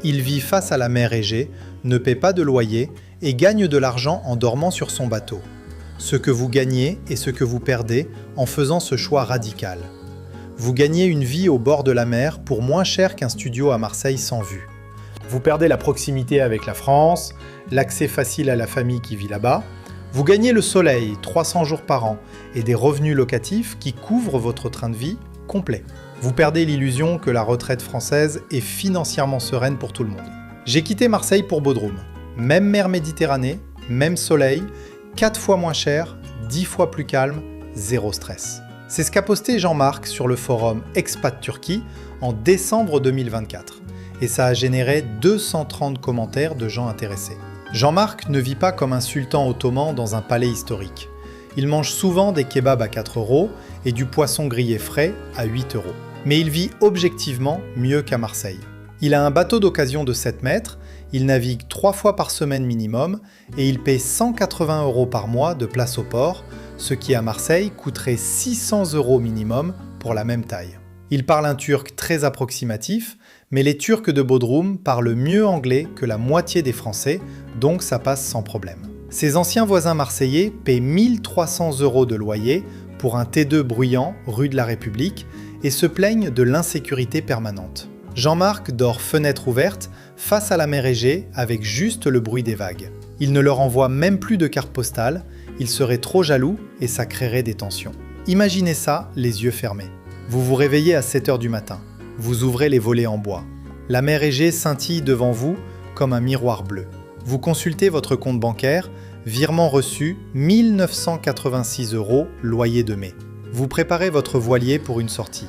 Il vit face à la mer Égée, ne paie pas de loyer et gagne de l'argent en dormant sur son bateau. Ce que vous gagnez et ce que vous perdez en faisant ce choix radical. Vous gagnez une vie au bord de la mer pour moins cher qu'un studio à Marseille sans vue. Vous perdez la proximité avec la France, l'accès facile à la famille qui vit là-bas. Vous gagnez le soleil 300 jours par an et des revenus locatifs qui couvrent votre train de vie complet. Vous perdez l'illusion que la retraite française est financièrement sereine pour tout le monde. J'ai quitté Marseille pour Bodrum. Même mer Méditerranée, même soleil, 4 fois moins cher, 10 fois plus calme, zéro stress. C'est ce qu'a posté Jean-Marc sur le forum Expat Turquie en décembre 2024. Et ça a généré 230 commentaires de gens intéressés. Jean-Marc ne vit pas comme un sultan ottoman dans un palais historique. Il mange souvent des kebabs à 4 € et du poisson grillé frais à 8 €. Mais il vit objectivement mieux qu'à Marseille. Il a un bateau d'occasion de 7 mètres, il navigue 3 fois par semaine minimum et il paie 180 € par mois de place au port, ce qui à Marseille coûterait 600 € minimum pour la même taille. Il parle un turc très approximatif, mais les Turcs de Bodrum parlent mieux anglais que la moitié des Français, donc ça passe sans problème. Ses anciens voisins marseillais paient 1 300 € de loyer pour un T2 bruyant rue de la République et se plaignent de l'insécurité permanente. Jean-Marc dort fenêtre ouverte face à la mer Égée avec juste le bruit des vagues. Il ne leur envoie même plus de carte postale, il serait trop jaloux et ça créerait des tensions. Imaginez ça les yeux fermés. Vous vous réveillez à 7 h du matin. Vous ouvrez les volets en bois. La mer Égée scintille devant vous comme un miroir bleu. Vous consultez votre compte bancaire, virement reçu 1 986 € loyer de mai. Vous préparez votre voilier pour une sortie.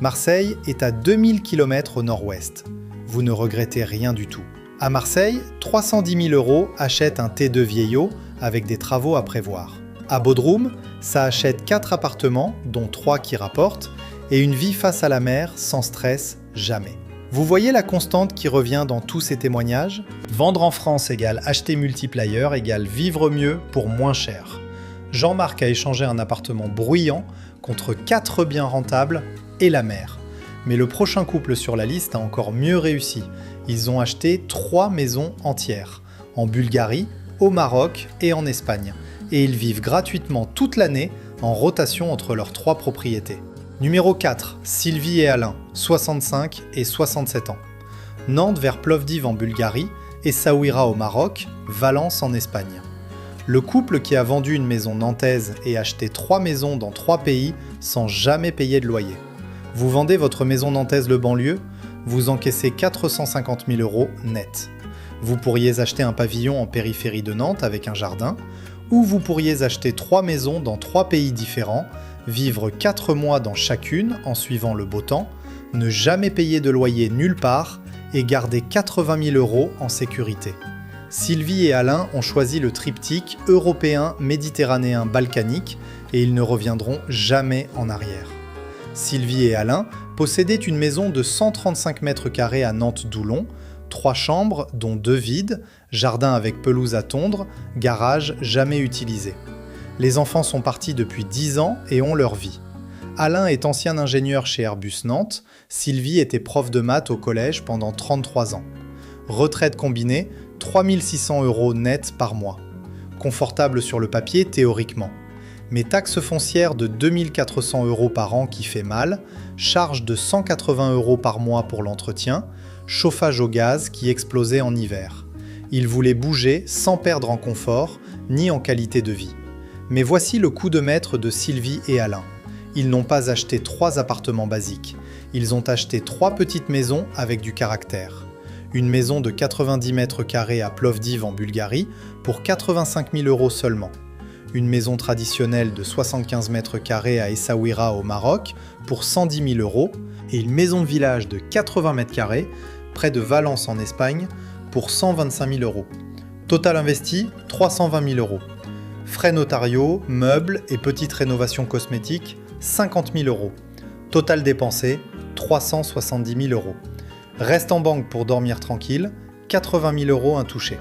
Marseille est à 2000 km au nord-ouest. Vous ne regrettez rien du tout. À Marseille, 310 000 € achètent un T2 vieillot avec des travaux à prévoir. À Bodrum, ça achète 4 appartements, dont 3 qui rapportent, et une vie face à la mer sans stress, jamais. Vous voyez la constante qui revient dans tous ces témoignages ? Vendre en France égale acheter multiplier égale vivre mieux pour moins cher. Jean-Marc a échangé un appartement bruyant contre 4 biens rentables et la mer. Mais le prochain couple sur la liste a encore mieux réussi. Ils ont acheté 3 maisons entières, en Bulgarie, au Maroc et en Espagne. Et ils vivent gratuitement toute l'année en rotation entre leurs 3 propriétés. Numéro 4, Sylvie et Alain, 65 et 67 ans. Nantes vers Plovdiv en Bulgarie, Essaouira au Maroc, Valence en Espagne. Le couple qui a vendu une maison nantaise et acheté 3 maisons dans 3 pays sans jamais payer de loyer. Vous vendez votre maison nantaise le banlieue, vous encaissez 450 000 € net. Vous pourriez acheter un pavillon en périphérie de Nantes avec un jardin, ou vous pourriez acheter 3 maisons dans 3 pays différents, vivre 4 mois dans chacune en suivant le beau temps, ne jamais payer de loyer nulle part et garder 80 000 € en sécurité. Sylvie et Alain ont choisi le triptyque européen, méditerranéen, balkanique et ils ne reviendront jamais en arrière. Sylvie et Alain possédaient une maison de 135 mètres carrés à Nantes-Doulon, 3 chambres dont 2 vides, jardin avec pelouse à tondre, garage jamais utilisé. Les enfants sont partis depuis 10 ans et ont leur vie. Alain est ancien ingénieur chez Airbus Nantes, Sylvie était prof de maths au collège pendant 33 ans. Retraite combinée, 3 600 € net par mois. Confortable sur le papier théoriquement. Mais taxe foncière de 2 400 € par an qui fait mal, charge de 180 € par mois pour l'entretien, chauffage au gaz qui explosait en hiver. Ils voulaient bouger sans perdre en confort ni en qualité de vie. Mais voici le coup de maître de Sylvie et Alain. Ils n'ont pas acheté 3 appartements basiques, ils ont acheté 3 petites maisons avec du caractère. Une maison de 90 mètres carrés à Plovdiv en Bulgarie pour 85 000 € seulement. Une maison traditionnelle de 75 mètres carrés à Essaouira au Maroc pour 110 000 € et une maison de village de 80 mètres carrés près de Valence en Espagne pour 125 000 €. Total investi, 320 000 €. Frais notariaux, meubles et petites rénovations cosmétiques, 50 000 €. Total dépensé, 370 000 €. Reste en banque pour dormir tranquille, 80 000 € intouchés.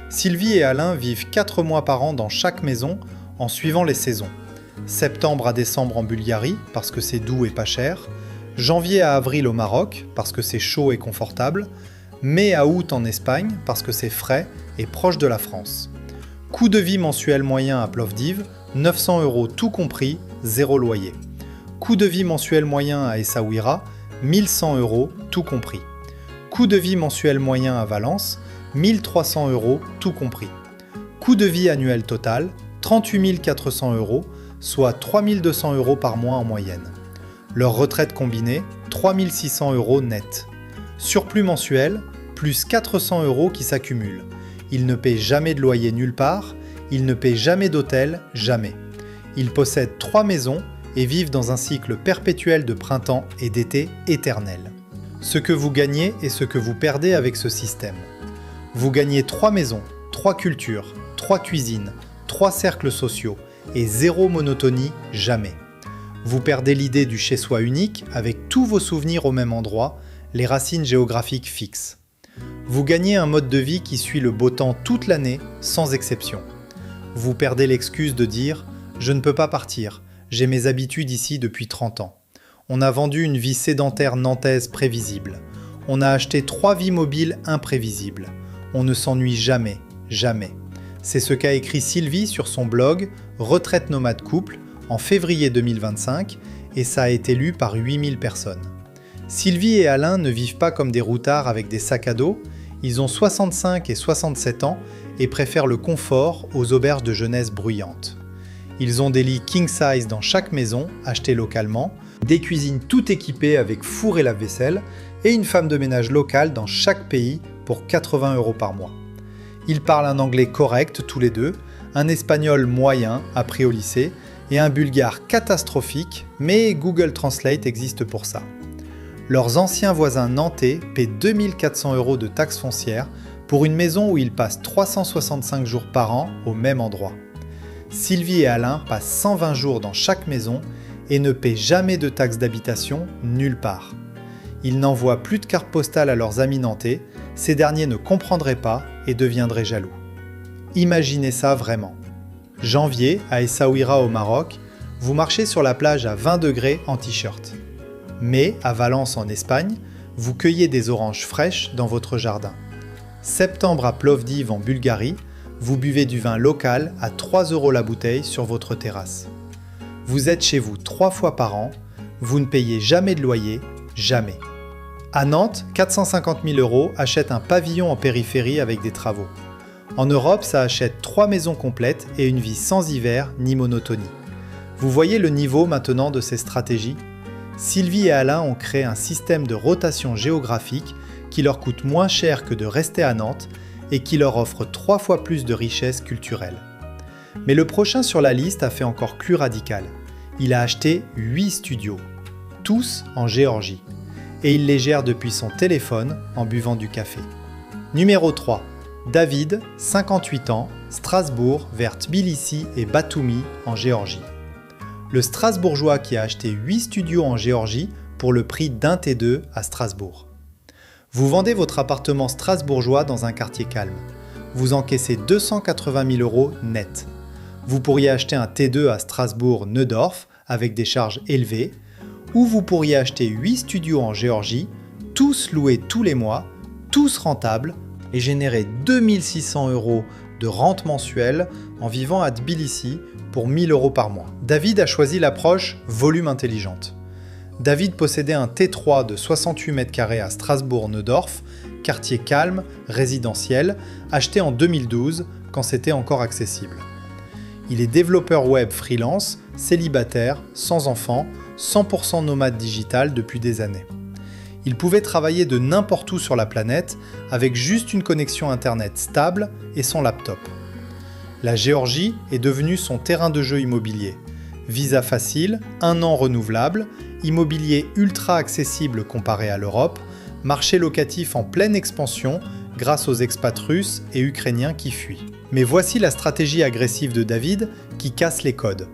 Sylvie et Alain vivent 4 mois par an dans chaque maison en suivant les saisons. Septembre à décembre en Bulgarie parce que c'est doux et pas cher, janvier à avril au Maroc parce que c'est chaud et confortable, mai à août en Espagne parce que c'est frais et proche de la France. Coût de vie mensuel moyen à Plovdiv, 900 € tout compris, 0 loyer. Coût de vie mensuel moyen à Essaouira, 1100 € tout compris. Coût de vie mensuel moyen à Valence, 1300 € tout compris. Coût de vie annuel total, 38 400 €, soit 3200 € par mois en moyenne. Leur retraite combinée, 3600 € net. Surplus mensuel, plus 400 € qui s'accumulent. Ils ne paient jamais de loyer nulle part, ils ne paient jamais d'hôtel, jamais. Ils possèdent 3 maisons et vivent dans un cycle perpétuel de printemps et d'été éternel. Ce que vous gagnez et ce que vous perdez avec ce système. Vous gagnez 3 maisons, 3 cultures, 3 cuisines, 3 cercles sociaux et 0 monotonie jamais. Vous perdez l'idée du chez-soi unique avec tous vos souvenirs au même endroit, les racines géographiques fixes. Vous gagnez un mode de vie qui suit le beau temps toute l'année, sans exception. Vous perdez l'excuse de dire « je ne peux pas partir, j'ai mes habitudes ici depuis 30 ans ». On a vendu une vie sédentaire nantaise prévisible. On a acheté 3 vies mobiles imprévisibles. On ne s'ennuie jamais, jamais. C'est ce qu'a écrit Sylvie sur son blog « Retraite nomade couple » en février 2025 et ça a été lu par 8000 personnes. Sylvie et Alain ne vivent pas comme des routards avec des sacs à dos, ils ont 65 et 67 ans et préfèrent le confort aux auberges de jeunesse bruyantes. Ils ont des lits king size dans chaque maison, achetés localement, des cuisines tout équipées avec four et lave-vaisselle, et une femme de ménage locale dans chaque pays pour 80 € par mois. Ils parlent un anglais correct tous les deux, un espagnol moyen appris au lycée, et un bulgare catastrophique, mais Google Translate existe pour ça. Leurs anciens voisins nantais paient 2400 € de taxes foncières pour une maison où ils passent 365 jours par an au même endroit. Sylvie et Alain passent 120 jours dans chaque maison et ne paient jamais de taxes d'habitation nulle part. Ils n'envoient plus de cartes postales à leurs amis nantais, ces derniers ne comprendraient pas et deviendraient jaloux. Imaginez ça vraiment. Janvier, à Essaouira au Maroc, vous marchez sur la plage à 20 degrés en t-shirt. Mai, à Valence en Espagne, vous cueillez des oranges fraîches dans votre jardin. Septembre à Plovdiv en Bulgarie, vous buvez du vin local à 3 € la bouteille sur votre terrasse. Vous êtes chez vous 3 fois par an, vous ne payez jamais de loyer, jamais. À Nantes, 450 000 € achètent un pavillon en périphérie avec des travaux. En Europe, ça achète 3 maisons complètes et une vie sans hiver ni monotonie. Vous voyez le niveau maintenant de ces stratégies ? Sylvie et Alain ont créé un système de rotation géographique qui leur coûte moins cher que de rester à Nantes et qui leur offre 3 fois plus de richesse culturelle. Mais le prochain sur la liste a fait encore plus radical. Il a acheté 8 studios, tous en Géorgie. Et il les gère depuis son téléphone en buvant du café. Numéro 3. David, 58 ans, Strasbourg, vers Tbilissi et Batumi en Géorgie. Le Strasbourgeois qui a acheté 8 studios en Géorgie pour le prix d'un T2 à Strasbourg. Vous vendez votre appartement strasbourgeois dans un quartier calme. Vous encaissez 280 000 € net. Vous pourriez acheter un T2 à Strasbourg-Neudorf avec des charges élevées, ou vous pourriez acheter 8 studios en Géorgie, tous loués tous les mois, tous rentables, et générer 2600 € de rente mensuelle en vivant à Tbilissi pour 1000 € par mois. David a choisi l'approche volume intelligente. David possédait un T3 de 68 mètres carrés à Strasbourg-Neudorf, quartier calme, résidentiel, acheté en 2012 quand c'était encore accessible. Il est développeur web freelance, célibataire, sans enfant, 100% nomade digital depuis des années. Il pouvait travailler de n'importe où sur la planète avec juste une connexion internet stable et son laptop. La Géorgie est devenue son terrain de jeu immobilier. Visa facile, 1 an renouvelable, immobilier ultra accessible comparé à l'Europe, marché locatif en pleine expansion grâce aux expats russes et ukrainiens qui fuient. Mais voici la stratégie agressive de David qui casse les codes.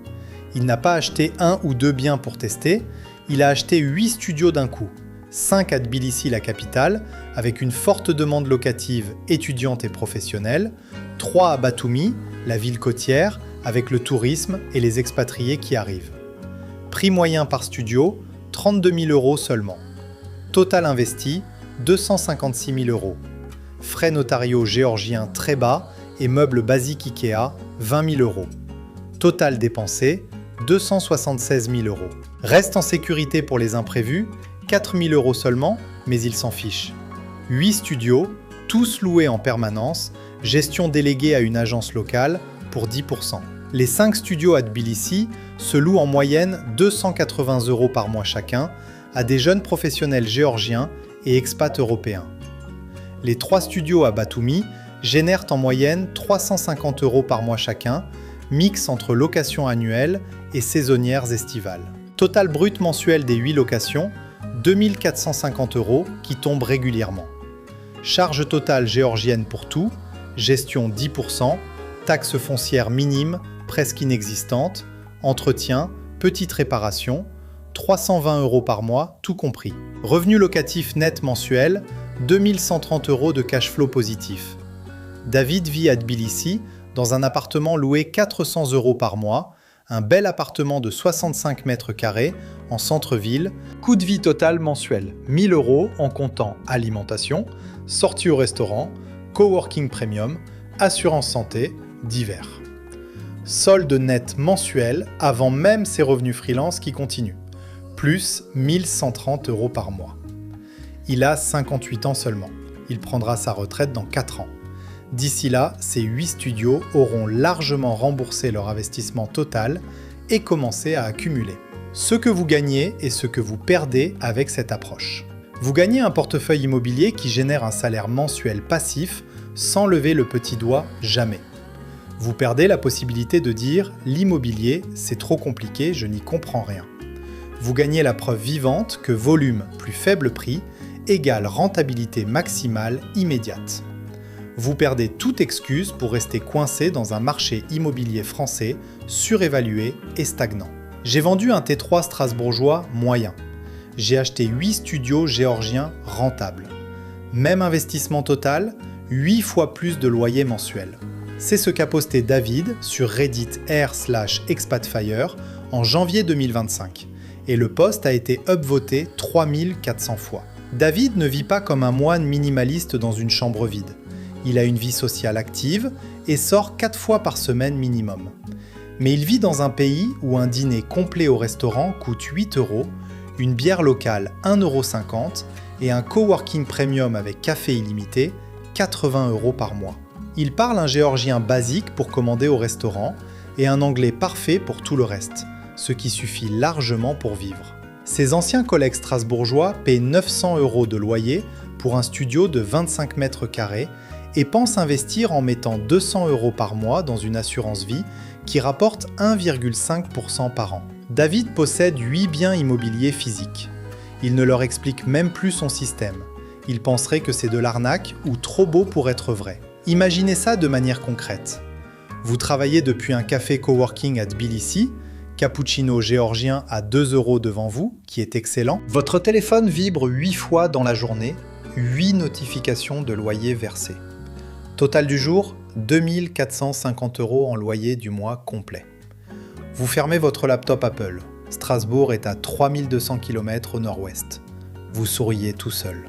Il n'a pas acheté 1 ou 2 biens pour tester, il a acheté 8 studios d'un coup. 5 à Tbilissi, la capitale, avec une forte demande locative étudiante et professionnelle, 3 à Batumi, la ville côtière, avec le tourisme et les expatriés qui arrivent. Prix moyen par studio, 32 000 € seulement. Total investi, 256 000 €. Frais notariaux géorgiens très bas et meubles basiques Ikea, 20 000 €. Total dépensé, 276 000 €. Reste en sécurité pour les imprévus, 4 000 € seulement, mais il s'en fiche. 8 studios, tous loués en permanence, gestion déléguée à une agence locale pour 10%. Les 5 studios à Tbilissi se louent en moyenne 280 € par mois chacun à des jeunes professionnels géorgiens et expats européens. Les 3 studios à Batumi génèrent en moyenne 350 € par mois chacun, mix entre location annuelle et saisonnières estivales. Total brut mensuel des 8 locations, 2 450 € qui tombent régulièrement. Charge totale géorgienne pour tout, gestion 10%, taxes foncières minimes, presque inexistantes, entretien, petite réparation, 320 € par mois, tout compris. Revenu locatif net mensuel, 2130 € de cash flow positif. David vit à Tbilissi dans un appartement loué 400 € par mois, un bel appartement de 65 mètres carrés en centre-ville, coût de vie total mensuel 1000 € en comptant alimentation, sortie au restaurant, coworking premium, assurance santé, divers. Solde net mensuel avant même ses revenus freelance qui continuent, plus 1130 € par mois. Il a 58 ans seulement. Il prendra sa retraite dans 4 ans. D'ici là, ces 8 studios auront largement remboursé leur investissement total et commencé à accumuler. Ce que vous gagnez et ce que vous perdez avec cette approche. Vous gagnez un portefeuille immobilier qui génère un salaire mensuel passif sans lever le petit doigt jamais. Vous perdez la possibilité de dire « l'immobilier, c'est trop compliqué, je n'y comprends rien ». Vous gagnez la preuve vivante que volume plus faible prix égale rentabilité maximale immédiate. Vous perdez toute excuse pour rester coincé dans un marché immobilier français surévalué et stagnant. J'ai vendu un T3 strasbourgeois moyen. J'ai acheté 8 studios géorgiens rentables. Même investissement total, 8 fois plus de loyer mensuel. C'est ce qu'a posté David sur Reddit r/expatfire en janvier 2025. Et le post a été upvoté 3400 fois. David ne vit pas comme un moine minimaliste dans une chambre vide. Il a une vie sociale active et sort 4 fois par semaine minimum. Mais il vit dans un pays où un dîner complet au restaurant coûte 8 €, une bière locale 1,50 € et un coworking premium avec café illimité 80 € par mois. Il parle un géorgien basique pour commander au restaurant et un anglais parfait pour tout le reste, ce qui suffit largement pour vivre. Ses anciens collègues strasbourgeois paient 900 € de loyer pour un studio de 25 mètres carrés et pensent investir en mettant 200 € par mois dans une assurance vie qui rapporte 1,5% par an. David possède 8 biens immobiliers physiques. Il ne leur explique même plus son système. Il penserait que c'est de l'arnaque ou trop beau pour être vrai. Imaginez ça de manière concrète. Vous travaillez depuis un café coworking à Tbilissi, cappuccino géorgien à 2 € devant vous, qui est excellent. Votre téléphone vibre 8 fois dans la journée, 8 notifications de loyer versées. Total du jour, 2450 € en loyer du mois complet. Vous fermez votre laptop Apple. Strasbourg est à 3200 km au nord-ouest. Vous souriez tout seul.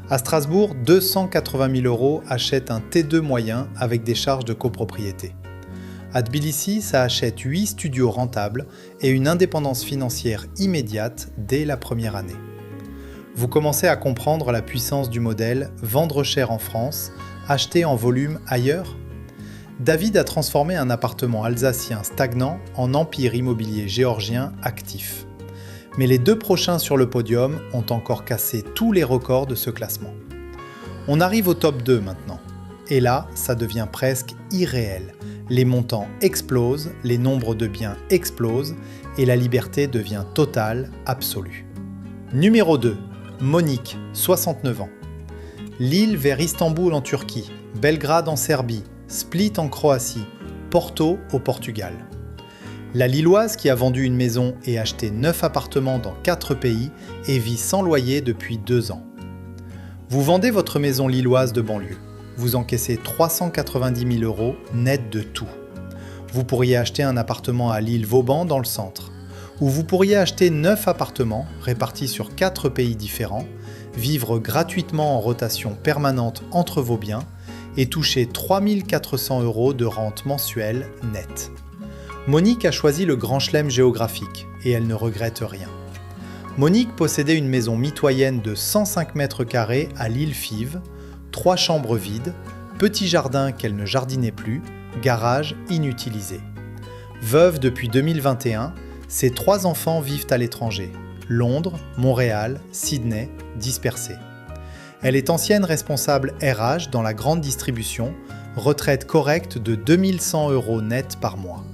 À Strasbourg, 280 000 € achètent un T2 moyen avec des charges de copropriété. À Tbilissi, ça achète 8 studios rentables et une indépendance financière immédiate dès la première année. Vous commencez à comprendre la puissance du modèle « vendre cher en France, acheter en volume ailleurs ». David a transformé un appartement alsacien stagnant en empire immobilier géorgien actif. Mais les 2 prochains sur le podium ont encore cassé tous les records de ce classement. On arrive au top 2 maintenant. Et là, ça devient presque irréel. Les montants explosent, les nombres de biens explosent et la liberté devient totale, absolue. Numéro 2. Monique, 69 ans. Lille vers Istanbul en Turquie, Belgrade en Serbie, Split en Croatie, Porto au Portugal. La Lilloise qui a vendu une maison et acheté 9 appartements dans 4 pays et vit sans loyer depuis 2 ans. Vous vendez votre maison lilloise de banlieue. Vous encaissez 390 000 € net de tout. Vous pourriez acheter un appartement à Lille-Vauban dans le centre. Ou vous pourriez acheter 9 appartements répartis sur 4 pays différents, vivre gratuitement en rotation permanente entre vos biens et toucher 3 400 € de rente mensuelle nette. Monique a choisi le grand chelem géographique et elle ne regrette rien. Monique possédait une maison mitoyenne de 105 mètres carrés à Lille-Fives, 3 chambres vides, petit jardin qu'elle ne jardinait plus, garage inutilisé. Veuve depuis 2021, ses 3 enfants vivent à l'étranger, Londres, Montréal, Sydney, dispersés. Elle est ancienne responsable RH dans la grande distribution, retraite correcte de 2100 € net par mois.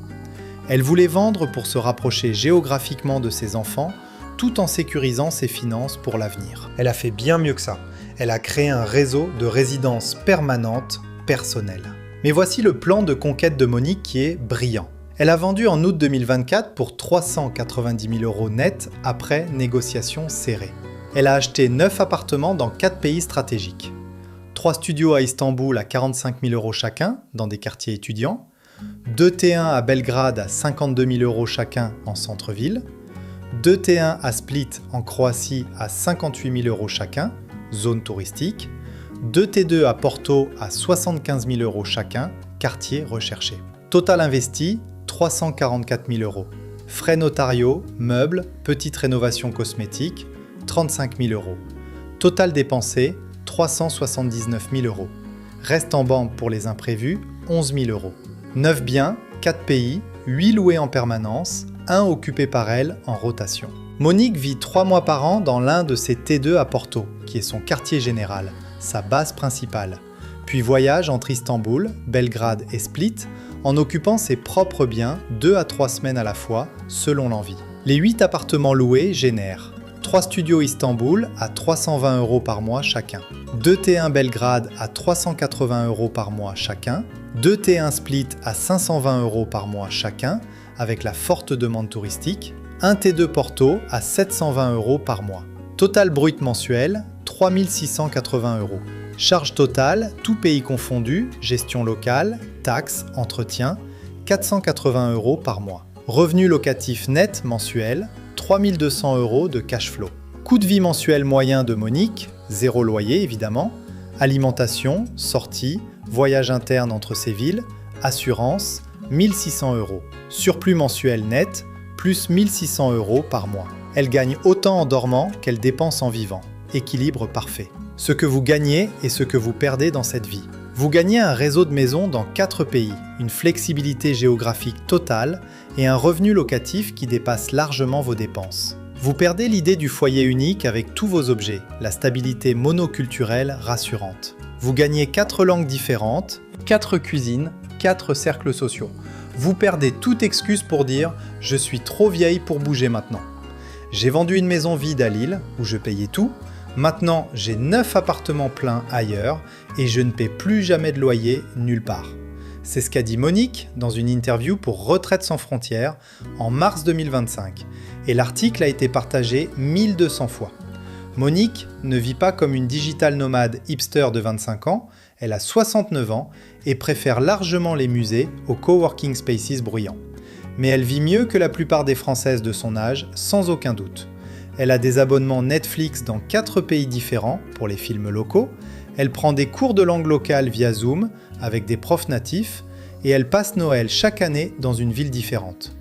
Elle voulait vendre pour se rapprocher géographiquement de ses enfants, tout en sécurisant ses finances pour l'avenir. Elle a fait bien mieux que ça. Elle a créé un réseau de résidences permanentes personnelles. Mais voici le plan de conquête de Monique qui est brillant. Elle a vendu en août 2024 pour 390 000 € net après négociations serrées. Elle a acheté 9 appartements dans 4 pays stratégiques. 3 studios à Istanbul à 45 000 € chacun, dans des quartiers étudiants. 2 T1 à Belgrade à 52 000 € chacun en centre-ville. 2 T1 à Split en Croatie à 58 000 € chacun, zone touristique. 2 T2 à Porto à 75 000 € chacun, quartier recherché. Total investi, 344 000 €. Frais notariaux, meubles, petite rénovation cosmétique, 35 000 €. Total dépensé, 379 000 euros. Reste en banque pour les imprévus, 11 000 euros. 9 biens, 4 pays, 8 loués en permanence, 1 occupé par elle en rotation. Monique vit 3 mois par an dans l'un de ses T2 à Porto, qui est son quartier général, sa base principale. Puis voyage entre Istanbul, Belgrade et Split, en occupant ses propres biens 2 à 3 semaines à la fois, selon l'envie. Les 8 appartements loués génèrent 3 studios Istanbul à 320 euros par mois chacun, 2 T1 Belgrade à 380 euros par mois chacun, 2 T1 Split à 520 euros par mois chacun, avec la forte demande touristique, 1 T2 Porto à 720 euros par mois. Total brut mensuel, 3 680 euros. Charge totale, tout pays confondu, gestion locale, taxes, entretien, 480 euros par mois. Revenu locatif net mensuel, 3 200 euros de cash flow. Coût de vie mensuel moyen de Monique, 0 loyer évidemment, alimentation, sortie, voyage interne entre ces villes, assurance, 1600 euros. Surplus mensuel net, plus 1600 euros par mois. Elle gagne autant en dormant qu'elle dépense en vivant. Équilibre parfait. Ce que vous gagnez et ce que vous perdez dans cette vie. Vous gagnez un réseau de maisons dans 4 pays, une flexibilité géographique totale et un revenu locatif qui dépasse largement vos dépenses. Vous perdez l'idée du foyer unique avec tous vos objets, la stabilité monoculturelle rassurante. Vous gagnez 4 langues différentes, 4 cuisines, 4 cercles sociaux. Vous perdez toute excuse pour dire « je suis trop vieille pour bouger maintenant ». J'ai vendu une maison vide à Lille, où je payais tout. Maintenant, j'ai 9 appartements pleins ailleurs et je ne paie plus jamais de loyer nulle part. C'est ce qu'a dit Monique dans une interview pour Retraite sans frontières en mars 2025. Et l'article a été partagé 1200 fois. Monique ne vit pas comme une digital nomade hipster de 25 ans, elle a 69 ans et préfère largement les musées aux coworking spaces bruyants. Mais elle vit mieux que la plupart des Françaises de son âge, sans aucun doute. Elle a des abonnements Netflix dans 4 pays différents pour les films locaux, elle prend des cours de langue locale via Zoom avec des profs natifs et elle passe Noël chaque année dans une ville différente.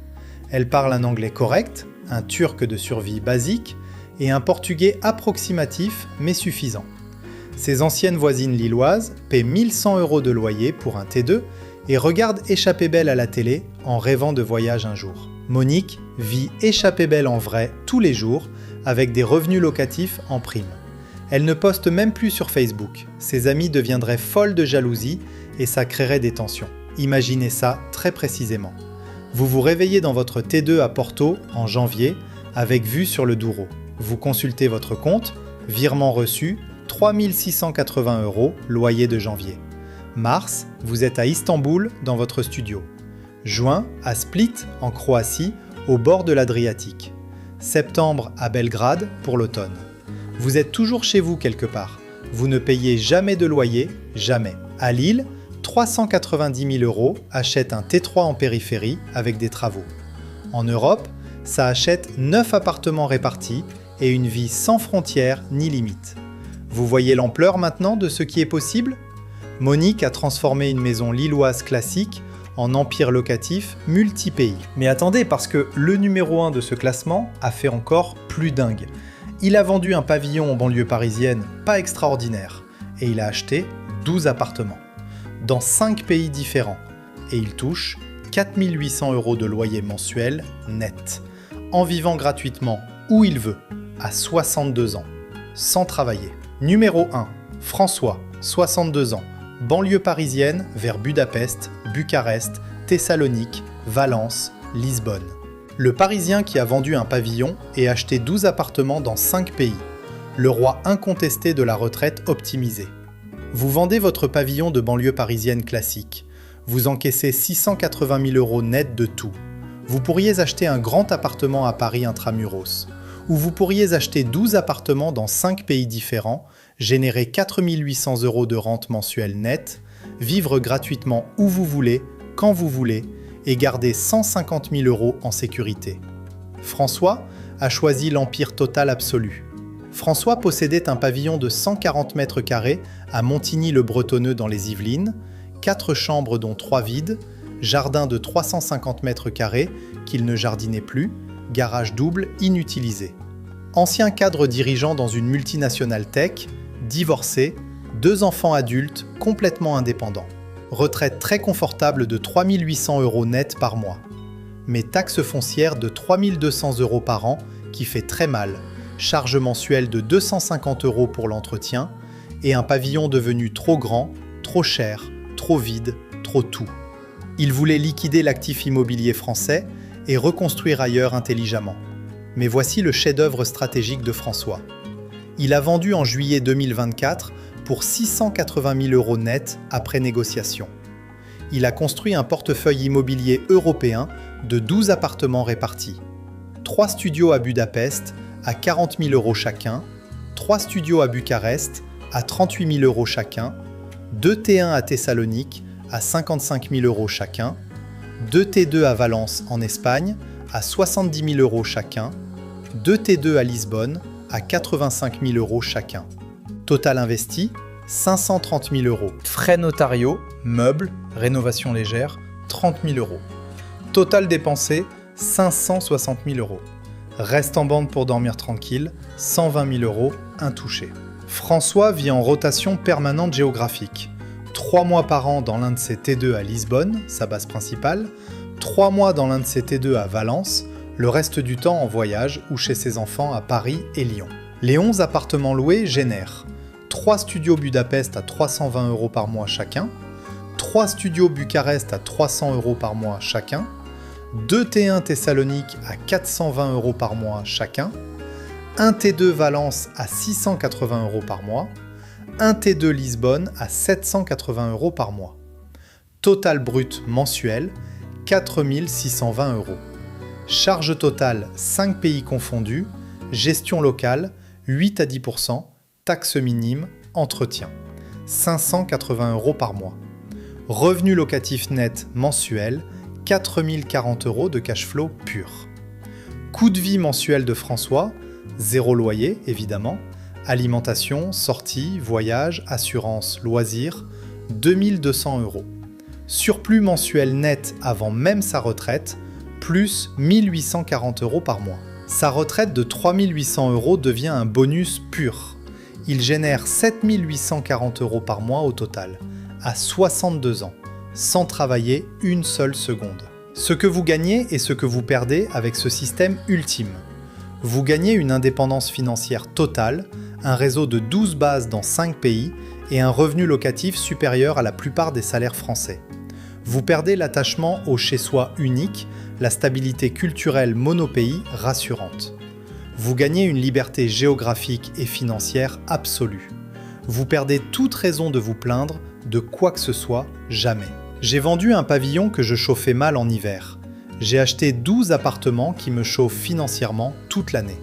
Elle parle un anglais correct, un turc de survie basique et un portugais approximatif mais suffisant. Ses anciennes voisines lilloises paient 1100 euros de loyer pour un T2 et regardent Échappée belle à la télé en rêvant de voyage un jour. Monique vit Échappée belle en vrai tous les jours avec des revenus locatifs en prime. Elle ne poste même plus sur Facebook. Ses amies deviendraient folles de jalousie et ça créerait des tensions. Imaginez ça très précisément. Vous vous réveillez dans votre T2 à Porto en janvier avec vue sur le Douro. Vous consultez votre compte, virement reçu, 3 680 euros, loyer de janvier. Mars, vous êtes à Istanbul dans votre studio. Juin, à Split, en Croatie, au bord de l'Adriatique. Septembre, à Belgrade, pour l'automne. Vous êtes toujours chez vous quelque part. Vous ne payez jamais de loyer, jamais. À Lille, 390 000 euros achète un T3 en périphérie avec des travaux. En Europe, ça achète 9 appartements répartis et une vie sans frontières ni limites. Vous voyez l'ampleur maintenant de ce qui est possible ? Monique a transformé une maison lilloise classique en empire locatif multi-pays. Mais attendez, parce que le numéro 1 de ce classement a fait encore plus dingue. Il a vendu un pavillon en banlieue parisienne pas extraordinaire et il a acheté 12 appartements dans 5 pays différents et il touche 4 800 euros de loyer mensuel net en vivant gratuitement où il veut, à 62 ans, sans travailler. Numéro 1, François, 62 ans, banlieue parisienne vers Budapest, Bucarest, Thessalonique, Valence, Lisbonne. Le Parisien qui a vendu un pavillon et acheté 12 appartements dans 5 pays. Le roi incontesté de la retraite optimisée. Vous vendez votre pavillon de banlieue parisienne classique. Vous encaissez 680 000 euros net de tout. Vous pourriez acheter un grand appartement à Paris intramuros. Ou vous pourriez acheter 12 appartements dans 5 pays différents, générer 4 800 euros de rente mensuelle nette, vivre gratuitement où vous voulez, quand vous voulez, et garder 150 000 euros en sécurité. François a choisi l'empire total absolu. François possédait un pavillon de 140 mètres carrés à Montigny-le-Bretonneux dans les Yvelines, 4 chambres dont 3 vides, jardin de 350 mètres carrés qu'il ne jardinait plus, garage double inutilisé. Ancien cadre dirigeant dans une multinationale tech, divorcé, 2 enfants adultes complètement indépendants. Retraite très confortable de 3 800 € net par mois. Mais taxe foncière de 3 200 € par an qui fait très mal. Charge mensuelle de 250 € pour l'entretien et un pavillon devenu trop grand, trop cher, trop vide, trop tout. Il voulait liquider l'actif immobilier français et reconstruire ailleurs intelligemment. Mais voici le chef-d'œuvre stratégique de François. Il a vendu en juillet 2024 pour 680 000 € net après négociation. Il a construit un portefeuille immobilier européen de 12 appartements répartis. 3 studios à Budapest à 40 000 € chacun, 3 studios à Bucarest à 38 000 € chacun, 2 T1 à Thessalonique à 55 000 € chacun, 2 T2 à Valence en Espagne à 70 000 € chacun, 2 T2 à Lisbonne à 85 000 € chacun. Total investi, 530 000 €. Frais notariaux, meubles, rénovation légère, 30 000 €. Total dépensé, 560 000 €. Reste en bande pour dormir tranquille, 120 000 € intouchés. François vit en rotation permanente géographique. 3 mois par an dans l'un de ses T2 à Lisbonne, sa base principale, 3 mois dans l'un de ses T2 à Valence, le reste du temps en voyage ou chez ses enfants à Paris et Lyon. Les 11 appartements loués génèrent 3 studios Budapest à 320 € par mois chacun, 3 studios Bucarest à 300 € par mois chacun, 2 T1 Thessalonique à 420 € par mois chacun, 1 T2 Valence à 680 € par mois, 1 T2 Lisbonne à 780 € par mois. Total brut mensuel, 4 620 €. Charge totale 5 pays confondus, gestion locale 8 à 10%, taxe minime, entretien. 580 € par mois. Revenu locatif net mensuel, 4 040 € de cash flow pur. Coût de vie mensuel de François, 0 loyer évidemment, alimentation, sortie, voyage, assurance, loisirs, 2 200 €. Surplus mensuel net avant même sa retraite, plus 1 840 € par mois. Sa retraite de 3 800 € devient un bonus pur. Il génère 7 840 € par mois au total, à 62 ans, sans travailler une seule seconde. Ce que vous gagnez est ce que vous perdez avec ce système ultime. Vous gagnez une indépendance financière totale, un réseau de 12 bases dans 5 pays et un revenu locatif supérieur à la plupart des salaires français. Vous perdez l'attachement au chez-soi unique, la stabilité culturelle monopays rassurante. Vous gagnez une liberté géographique et financière absolue. Vous perdez toute raison de vous plaindre de quoi que ce soit, jamais. J'ai vendu un pavillon que je chauffais mal en hiver. J'ai acheté 12 appartements qui me chauffent financièrement toute l'année.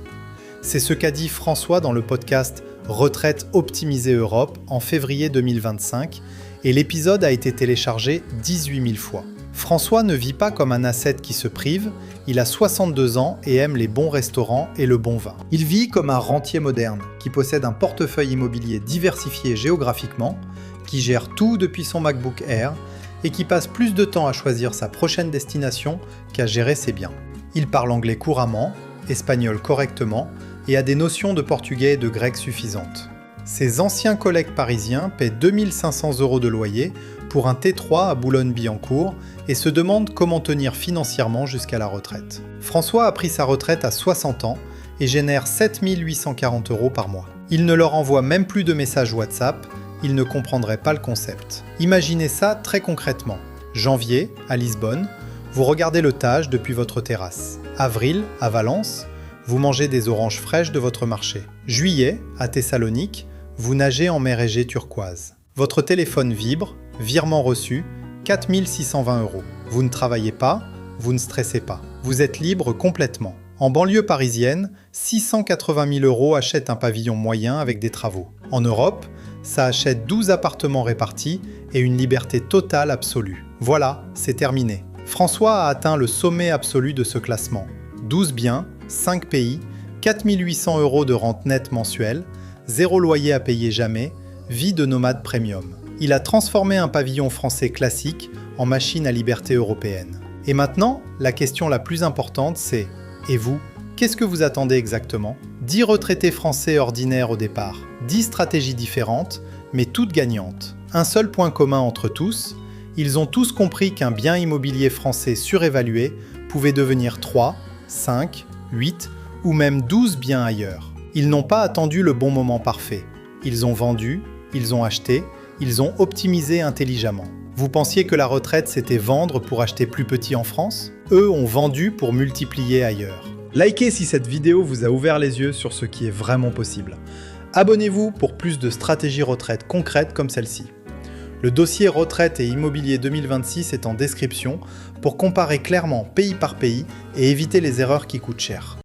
C'est ce qu'a dit François dans le podcast Retraite optimisée Europe en février 2025 et l'épisode a été téléchargé 18 000 fois. François ne vit pas comme un ascète qui se prive, il a 62 ans et aime les bons restaurants et le bon vin. Il vit comme un rentier moderne qui possède un portefeuille immobilier diversifié géographiquement, qui gère tout depuis son MacBook Air et qui passe plus de temps à choisir sa prochaine destination qu'à gérer ses biens. Il parle anglais couramment, espagnol correctement et a des notions de portugais et de grec suffisantes. Ses anciens collègues parisiens paient 2 500 € de loyer pour un T3 à Boulogne-Billancourt et se demandent comment tenir financièrement jusqu'à la retraite. François a pris sa retraite à 60 ans et génère 7 840 € par mois. Il ne leur envoie même plus de messages WhatsApp, il ne comprendrait pas le concept. Imaginez ça très concrètement. Janvier, à Lisbonne, vous regardez le Tage depuis votre terrasse. Avril, à Valence, vous mangez des oranges fraîches de votre marché. Juillet, à Thessalonique, vous nagez en mer Égée turquoise. Votre téléphone vibre, virement reçu, 4 620 €. Vous ne travaillez pas, vous ne stressez pas. Vous êtes libre complètement. En banlieue parisienne, 680 000 € achètent un pavillon moyen avec des travaux. En Europe, ça achète 12 appartements répartis et une liberté totale absolue. Voilà, c'est terminé. François a atteint le sommet absolu de ce classement. 12 biens, 5 pays, 4 800 € de rente nette mensuelle, 0 loyer à payer jamais, vie de nomade premium. Il a transformé un pavillon français classique en machine à liberté européenne. Et maintenant, la question la plus importante c'est « Et vous, qu'est-ce que vous attendez exactement ?» 10 retraités français ordinaires au départ, 10 stratégies différentes, mais toutes gagnantes. Un seul point commun entre tous, ils ont tous compris qu'un bien immobilier français surévalué pouvait devenir 3, 5, 8 ou même 12 biens ailleurs. Ils n'ont pas attendu le bon moment parfait. Ils ont vendu, ils ont acheté, ils ont optimisé intelligemment. Vous pensiez que la retraite c'était vendre pour acheter plus petit en France? Eux ont vendu pour multiplier ailleurs. Likez si cette vidéo vous a ouvert les yeux sur ce qui est vraiment possible. Abonnez-vous pour plus de stratégies retraite concrètes comme celle-ci. Le dossier retraite et immobilier 2026 est en description pour comparer clairement pays par pays et éviter les erreurs qui coûtent cher.